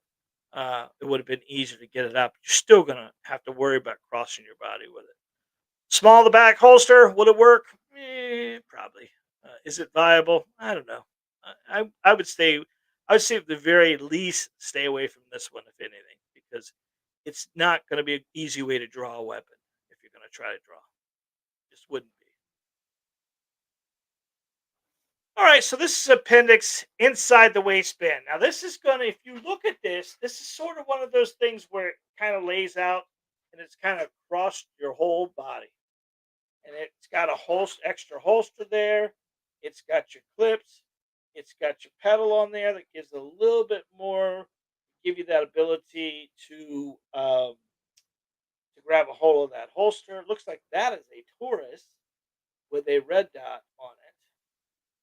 It would have been easier to get it up. You're still gonna have to worry about crossing your body with it. Small the back holster, would it work? Probably. Is it viable? I don't know. I would stay. I would say at the very least stay away from this one, if anything, because it's not going to be an easy way to draw a weapon if you're going to try to draw. Just wouldn't be. All right, so this is appendix inside the waistband. Now, this is gonna, if you look at this is sort of one of those things where it kind of lays out and it's kind of across your whole body. And it's got a extra holster there. It's got your clips. It's got your pedal on there that gives a little bit more, give you that ability to grab a hold of that holster. It looks like that is a Taurus with a red dot on it.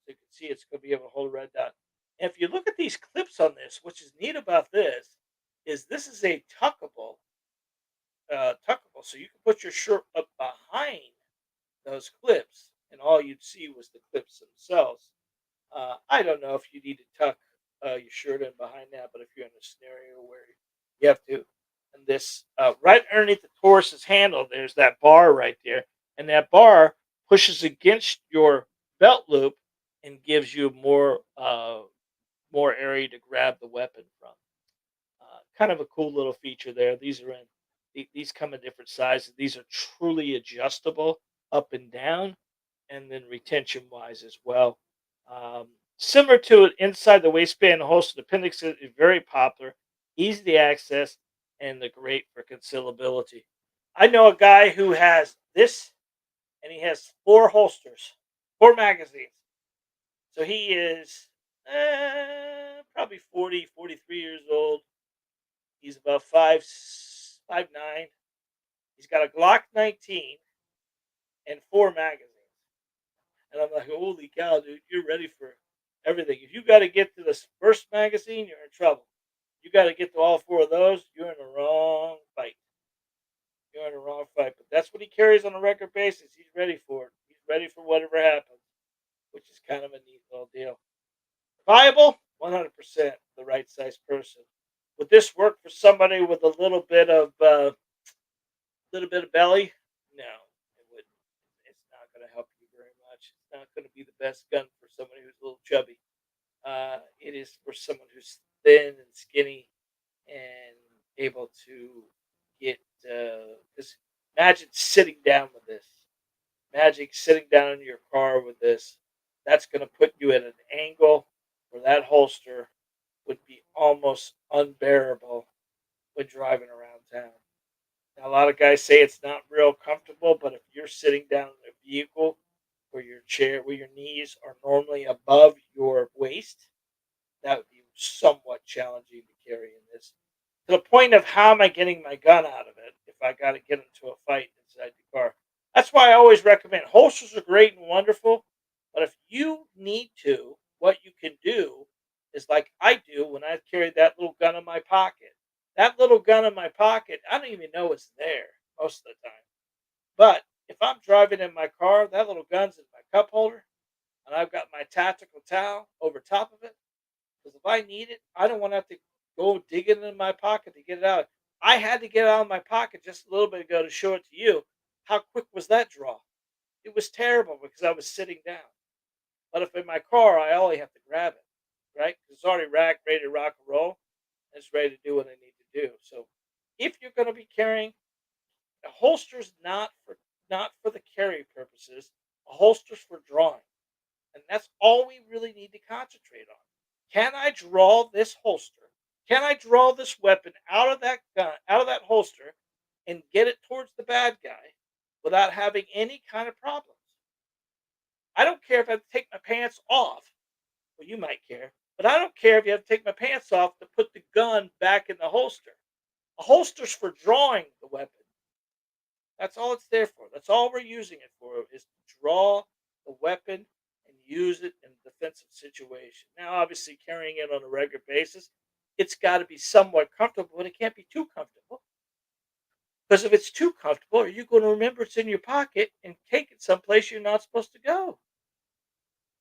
So you can see it's going to be able to hold a red dot. And if you look at these clips on this, which is neat about this is a tuckable, so you can put your shirt up behind those clips, and all you'd see was the clips themselves. I don't know if you need to tuck your shirt in behind that, but if you're in a scenario where you have to, and this right underneath the Taurus's handle, there's that bar right there, and that bar pushes against your belt loop and gives you more area to grab the weapon from. Kind of a cool little feature there. These come in different sizes. These are truly adjustable up and down, and then retention wise as well. Um, Similar to it inside the waistband holster, the appendix is very popular, easy to access, and they're great for concealability. I know a guy who has this, and he has four holsters, four magazines. So he is probably 40, 43 years old. He's about 5'9". He's got a Glock 19 and four magazines. And I'm like, holy cow, dude, you're ready for everything. If you got to get to this first magazine, you're in trouble. You got to get to all four of those, you're in the wrong fight. You're in the wrong fight. But that's what he carries on a regular basis. He's ready for it. He's ready for whatever happens, which is kind of a neat little deal. Viable? 100% the right size person. Would this work for somebody with a little bit of belly? No, it wouldn't. It's not going to help you very much. It's not going to be the best gun for somebody who's a little chubby. It is for someone who's thin and skinny and able to get. Because imagine sitting down with this. Imagine sitting down in your car with this. That's going to put you at an angle where that holster would be almost unbearable when driving around town. Now, a lot of guys say it's not real comfortable, but if you're sitting down in a vehicle where your knees are normally above your waist, that would be somewhat challenging to carry in this. To the point of how am I getting my gun out of it if I got to get into a fight inside the car? That's why I always recommend holsters are great and wonderful, but if you need to, what you can do is like I do when I carry that little gun in my pocket. That little gun in my pocket, I don't even know it's there most of the time. But if I'm driving in my car, that little gun's in my cup holder, and I've got my tactical towel over top of it. Because if I need it, I don't want to have to go digging in my pocket to get it out. I had to get it out of my pocket just a little bit ago to show it to you. How quick was that draw? It was terrible because I was sitting down. But if in my car, I only have to grab it, right? 'Cause it's already racked, ready to rock and roll. And it's ready to do what I need to do. So if you're going to be carrying a holster's not for the carry purposes. A holster's for drawing. And that's all we really need to concentrate on. Can I draw this holster? Can I draw this weapon out of that gun, out of that holster, and get it towards the bad guy without having any kind of problems? I don't care if I have to take my pants off. Well, you might care, but I don't care if you have to take my pants off to put the gun back in the holster. A holster's for drawing the weapon. That's all it's there for. That's all we're using it for is to draw the weapon and use it in a defensive situation. Now, obviously, carrying it on a regular basis, it's got to be somewhat comfortable, but it can't be too comfortable. Because if it's too comfortable, are you going to remember it's in your pocket and take it someplace you're not supposed to go?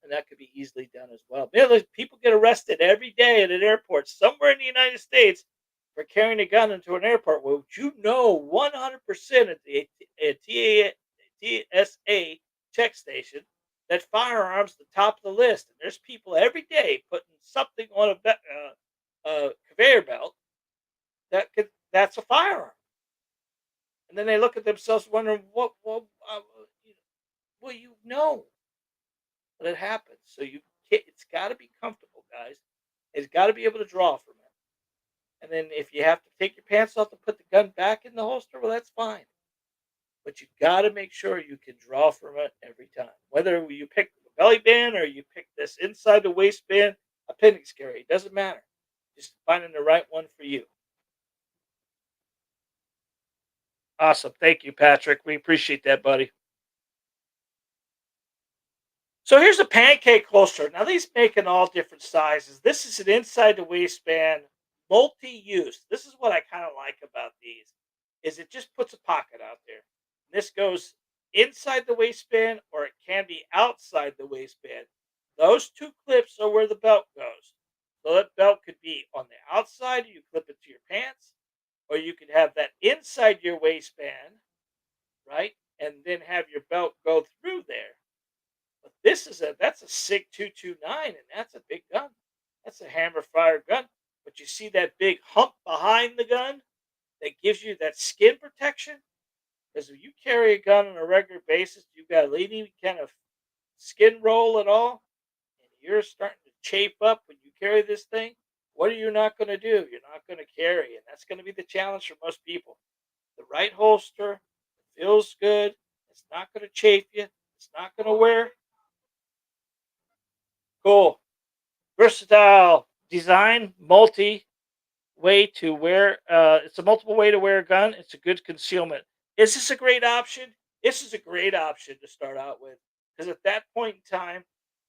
And that could be easily done as well. People get arrested every day at an airport somewhere in the United States for carrying a gun into an airport. Well, you know 100% at the TSA check station that firearms the top of the list. And there's people every day putting something on a conveyor belt that's a firearm. And then they look at themselves wondering, well, you know, but it happens. So you It's got to be comfortable, guys. It's got to be able to draw from it. And then if you have to take your pants off to put the gun back in the holster, well, that's fine. But you got to make sure you can draw from it every time. Whether you pick the belly band or you pick this inside the waistband appendix carry, it doesn't matter. Just finding the right one for you. Awesome. Thank you, Patrick. We appreciate that, buddy. So here's a pancake holster. Now these make in all different sizes. This is an inside the waistband multi-use. This is what I kind of like about these is it just puts a pocket out there. This goes inside the waistband or it can be outside the waistband. Those two clips are where the belt goes. So that belt could be on the outside, you clip it to your pants, or you could have that inside your waistband, right? And then have your belt go through there. But that's a SIG 229, and that's a big gun. That's a hammer fire gun. But you see that big hump behind the gun that gives you that skin protection? Because if you carry a gun on a regular basis, you've got any kind of skin roll at all, and you're starting to chafe up when you carry this thing, what are you not going to do? You're not going to carry, and that's going to be the challenge for most people. The right holster, it feels good, it's not going to chafe you, it's not going to wear. Cool. Versatile design, multi way to wear. It's a multiple way to wear a gun. It's a good concealment. Is this a great option? This is a great option to start out with because at that point in time,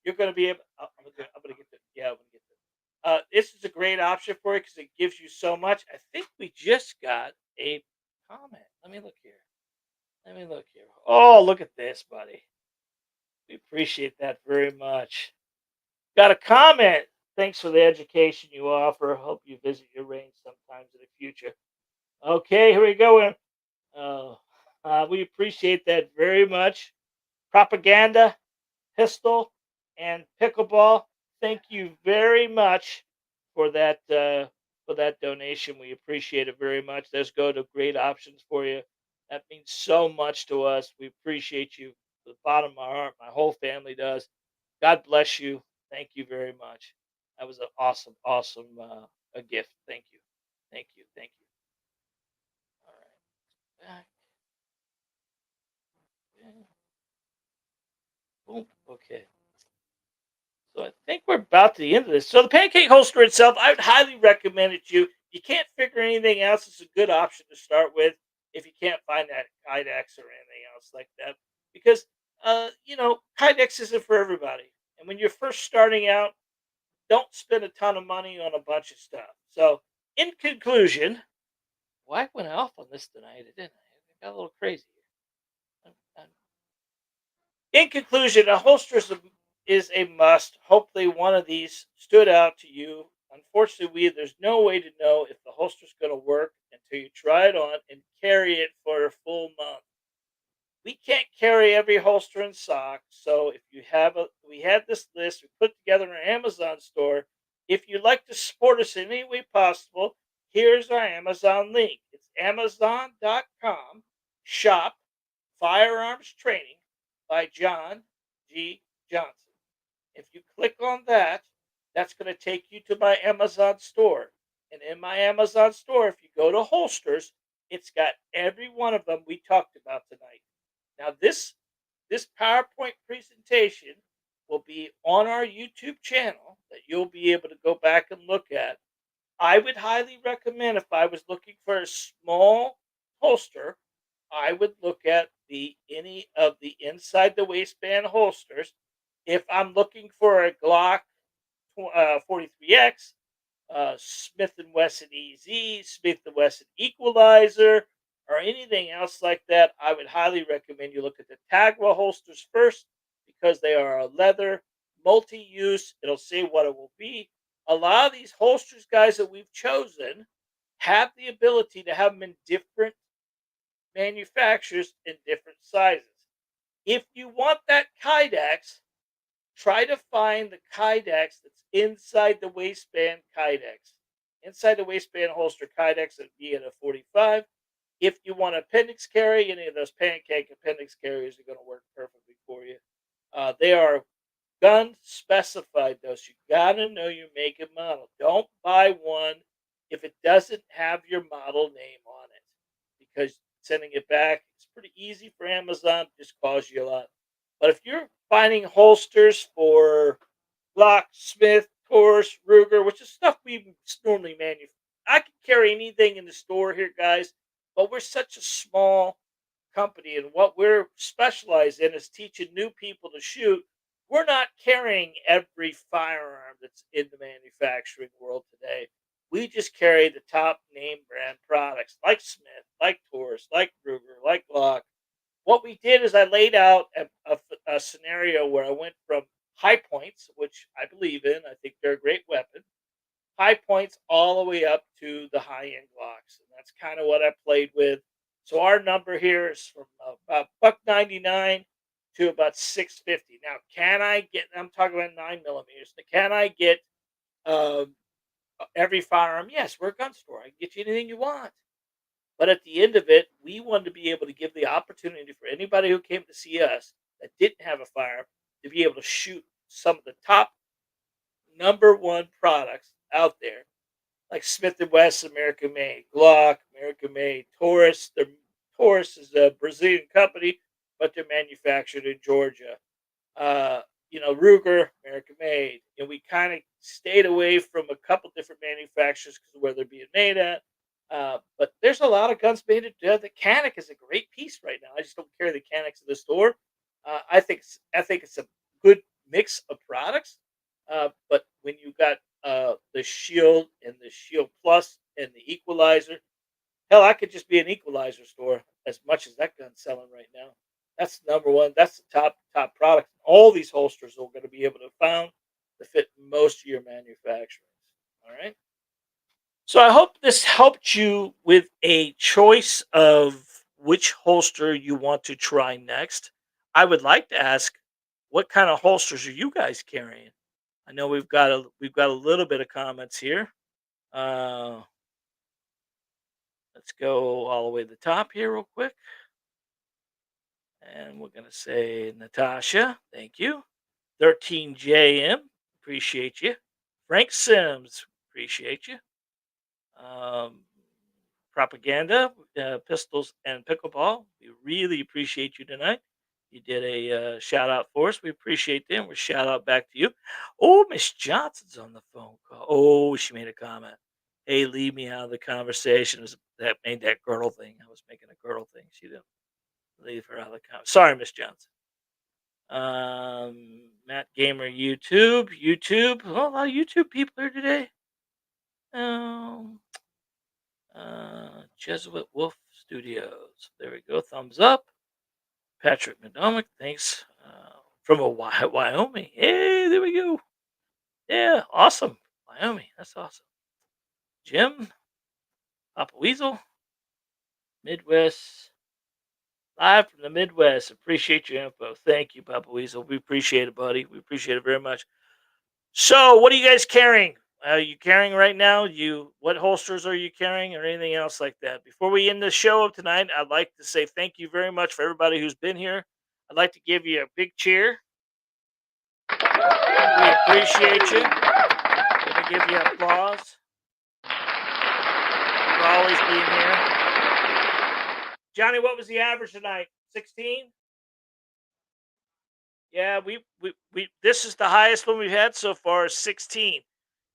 you're going to be able. Oh, I'm gonna get the. Yeah, I'm gonna get the. This is a great option for you because it gives you so much. I think we just got a comment. Let me look here. Let me look here. Oh, look at this, buddy. We appreciate that very much. Got a comment. Thanks for the education you offer. Hope you visit your range sometimes in the future. Okay, here we go. We appreciate that very much. Propaganda, pistol, and pickleball. Thank you very much for that donation. We appreciate it very much. Those go to great options for you. That means so much to us. We appreciate you. From the bottom of my heart, my whole family does. God bless you. Thank you very much. That was an awesome, awesome a gift. Thank you. Thank you. Thank you. All right. Back. Yeah. Boom. Okay. So I think we're about to the end of this. So the pancake holster itself, I would highly recommend it to you. You can't figure anything else. It's a good option to start with if you can't find that Kydex or anything else like that. Because Kydex isn't for everybody. And when you're first starting out, don't spend a ton of money on a bunch of stuff. So in conclusion, well, I went off on this tonight, didn't I? I got a little crazy here. In conclusion, a holster is a must. Hopefully, one of these stood out to you. Unfortunately, there's no way to know if the holster's going to work until you try it on and carry it for a full month. We can't carry every holster in stock, so if you have we had this list we put together in our Amazon store. If you'd like to support us in any way possible, here's our Amazon link. It's amazon.com shop firearms training by John G. Johnson. If you click on that, that's going to take you to my Amazon store. And in my Amazon store, if you go to holsters, it's got every one of them we talked about tonight. Now this PowerPoint presentation will be on our YouTube channel that you'll be able to go back and look at. I would highly recommend if I was looking for a small holster, I would look at the any of the inside the waistband holsters. If I'm looking for a Glock 43X, Smith and Wesson EZ, Smith and Wesson Equalizer, or anything else like that, I would highly recommend you look at the Tagwa holsters first because they are a leather, multi-use. It'll say what it will be. A lot of these holsters, guys, that we've chosen have the ability to have them in different manufacturers in different sizes. If you want that Kydex, try to find the Kydex that's inside the waistband Kydex. Inside the waistband holster Kydex would be at a 45. If you want appendix carry, any of those pancake appendix carriers are going to work perfectly for you. They are Gun specified though, so you gotta know your make and model. Don't buy one if it doesn't have your model name on it, because sending it back, it's pretty easy for Amazon, just costs you a lot. But if you're finding holsters for Glock, Smith, Taurus, Ruger, which is stuff we normally manufacture, I can carry anything in the store here, guys, but we're such a small company, and what we're specialized in is teaching new people to shoot. We're not carrying every firearm that's in the manufacturing world today. We just carry the top name brand products like Smith, like Taurus, like Ruger, like Glock. What we did is I laid out a scenario where I went from high points, which I believe in. I think they're a great weapon, high points all the way up to the high end Glocks, and that's kind of what I played with. So our number here is from about buck 99 to about 650. Now, can I get? I'm talking about 9 millimeters. Can I get um, every firearm? Yes, we're a gun store. I can get you anything you want. But at the end of it, we wanted to be able to give the opportunity for anybody who came to see us that didn't have a firearm to be able to shoot some of the top number one products out there, like Smith and Wesson, American made, Glock, American made, Taurus. Taurus is a Brazilian company, but they're manufactured in Georgia. Uh, Ruger, American made, and we kind of stayed away from a couple different manufacturers because of where they're being made at. But there's a lot of guns made. The Canic is a great piece right now. I just don't carry the Canics in the store. I think it's a good mix of products. But when you got the Shield and the Shield Plus and the Equalizer, hell, I could just be an Equalizer store as much as that gun's selling right now. That's number one. That's the top product. All these holsters are going to be able to found to fit most of your manufacturers. All right. So I hope this helped you with a choice of which holster you want to try next. I would like to ask, what kind of holsters are you guys carrying? I know we've got a little bit of comments here. Uh, let's go all the way to the top here real quick. And we're gonna say Natasha, thank you. 13JM, appreciate you. Frank Sims, appreciate you. Um, Propaganda, pistols and pickleball. We really appreciate you tonight. You did a shout out for us. We appreciate them. We shout out back to you. Oh, Miss Johnson's on the phone call. Oh, she made a comment. Hey, leave me out of the conversation. That made that girdle thing. I was making a girdle thing. She didn't leave her out of the comment. Sorry, Miss Johnson. Matt Gamer YouTube. Oh, a lot of YouTube people here today. Um, Jesuit Wolf Studios. There we go. Thumbs up. Patrick McDomick, thanks. From Wyoming. Hey, there we go. Yeah, awesome. Wyoming. That's awesome. Jim, Papa Weasel, Midwest. Live from the Midwest. Appreciate your info. Thank you, Papa Weasel. We appreciate it, buddy. We appreciate it very much. So, what are you guys carrying? Are you carrying right now? What holsters are you carrying, or anything else like that? Before we end the show of tonight, I'd like to say thank you very much for everybody who's been here. I'd like to give you a big cheer. We appreciate you. Let me give you applause for always being here. Johnny, what was the average tonight? 16? Yeah, we this is the highest one we've had so far is 16.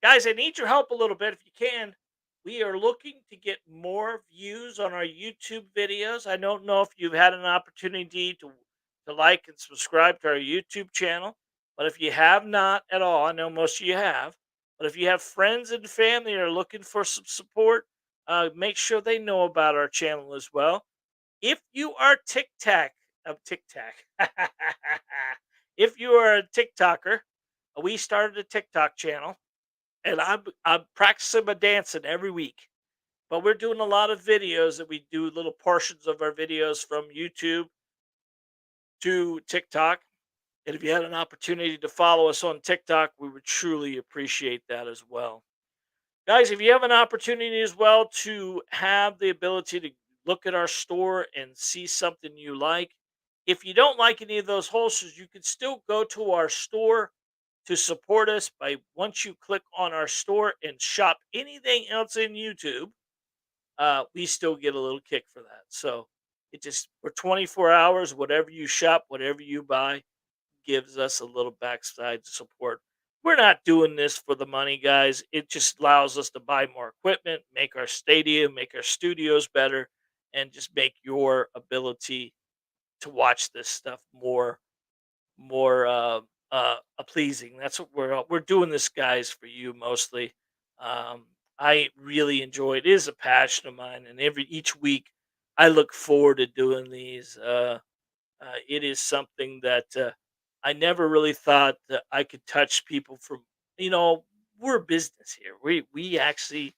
Guys, I need your help a little bit if you can. We are looking to get more views on our YouTube videos. I don't know if you've had an opportunity to like and subscribe to our YouTube channel, but if you have not at all, I know most of you have, but if you have friends and family that are looking for some support, make sure they know about our channel as well. If you are TikTok, if you are a TikToker, we started a TikTok channel, and I'm practicing my dancing every week. But we're doing a lot of videos that we do little portions of our videos from YouTube to TikTok. And if you had an opportunity to follow us on TikTok, we would truly appreciate that as well. Guys, if you have an opportunity as well to have the ability to look at our store and see something you like, If you don't like any of those holsters, you can still go to our store to support us by once you click on our store and shop anything else in YouTube, we still get a little kick for that. So it just for 24 hours, whatever you shop, whatever you buy, gives us a little backside support. We're not doing this for the money, guys. It just allows us to buy more equipment, make our stadium, make our studios better, and just make your ability to watch this stuff more pleasing. That's what we're doing this, guys, for you mostly. Um, I really enjoy it. It is a passion of mine, and every each week I look forward to doing these. It is something that I never really thought that I could touch people from. You know, we're a business here. We actually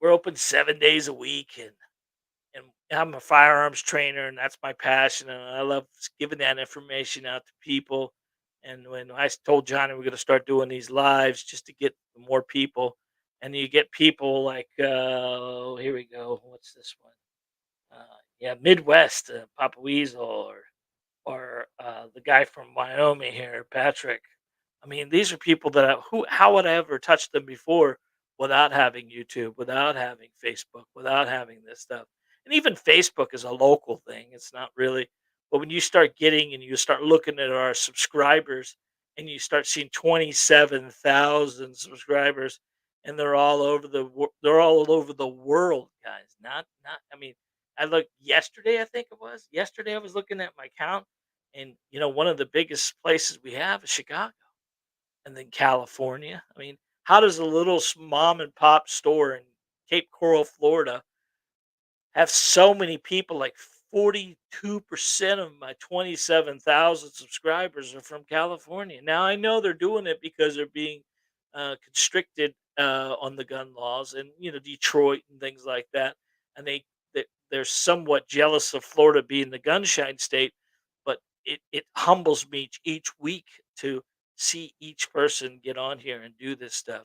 we're open 7 days a week, and I'm a firearms trainer, and that's my passion, and I love giving that information out to people. And when told Johnny we're going to start doing these lives just to get more people, and you get people like, here we go. What's this one? Yeah, Midwest, Papa Weasel, or the guy from Wyoming here, Patrick. I mean, these are people that how would I ever touch them before without having YouTube, without having Facebook, without having this stuff. And even Facebook is a local thing. It's not really, but when you start getting and you start looking at our subscribers and you start seeing 27,000 subscribers and they're all over the world, guys. Not I mean, I looked yesterday, I think it was. Yesterday I was looking at my count, and one of the biggest places we have is Chicago, and then California. I mean, how does a little mom and pop store in Cape Coral, Florida, have so many people? Like 42% of my 27,000 subscribers are from California. Now I know they're doing it because they're being constricted on the gun laws, and Detroit and things like that, and they're somewhat jealous of Florida being the gunshine state. But it humbles me each week to see each person get on here and do this stuff.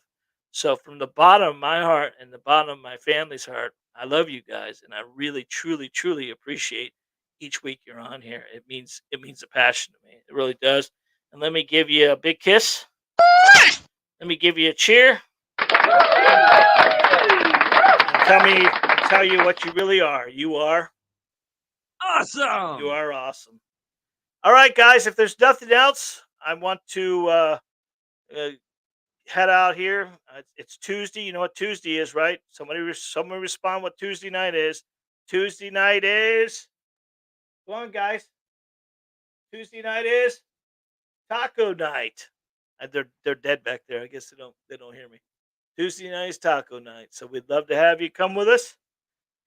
So from the bottom of my heart and the bottom of my family's heart, I love you guys, and I really, truly, truly appreciate each week you're on here. It means a passion to me. It really does. And let me give you a big kiss. Let me give you a cheer, and tell you what you really are. You Awesome! are awesome. All right, guys. If there's nothing else, I want to uh, head out here. It's Tuesday. You know what Tuesday is, right? Somebody respond what Tuesday night is. Tuesday night is. Come on, guys. Tuesday night is taco night. They're dead back there. I guess they don't hear me. Tuesday night is taco night. So we'd love to have you come with us.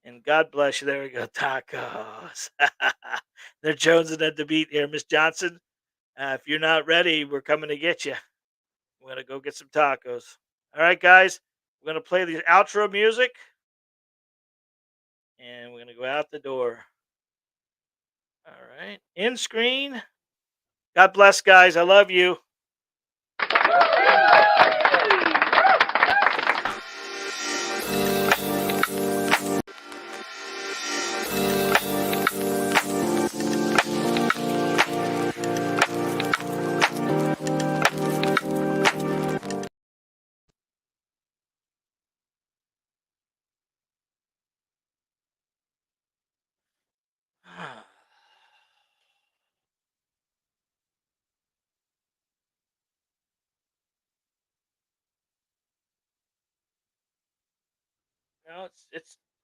And God bless you. There we go. Tacos. They're jonesing at the beat here, Miss Johnson. If you're not ready, we're coming to get you. We're gonna go get some tacos. All right, guys. We're gonna play the outro music, and we're gonna go out the door. All right. End screen. God bless, guys. I love you. No,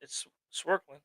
it's working.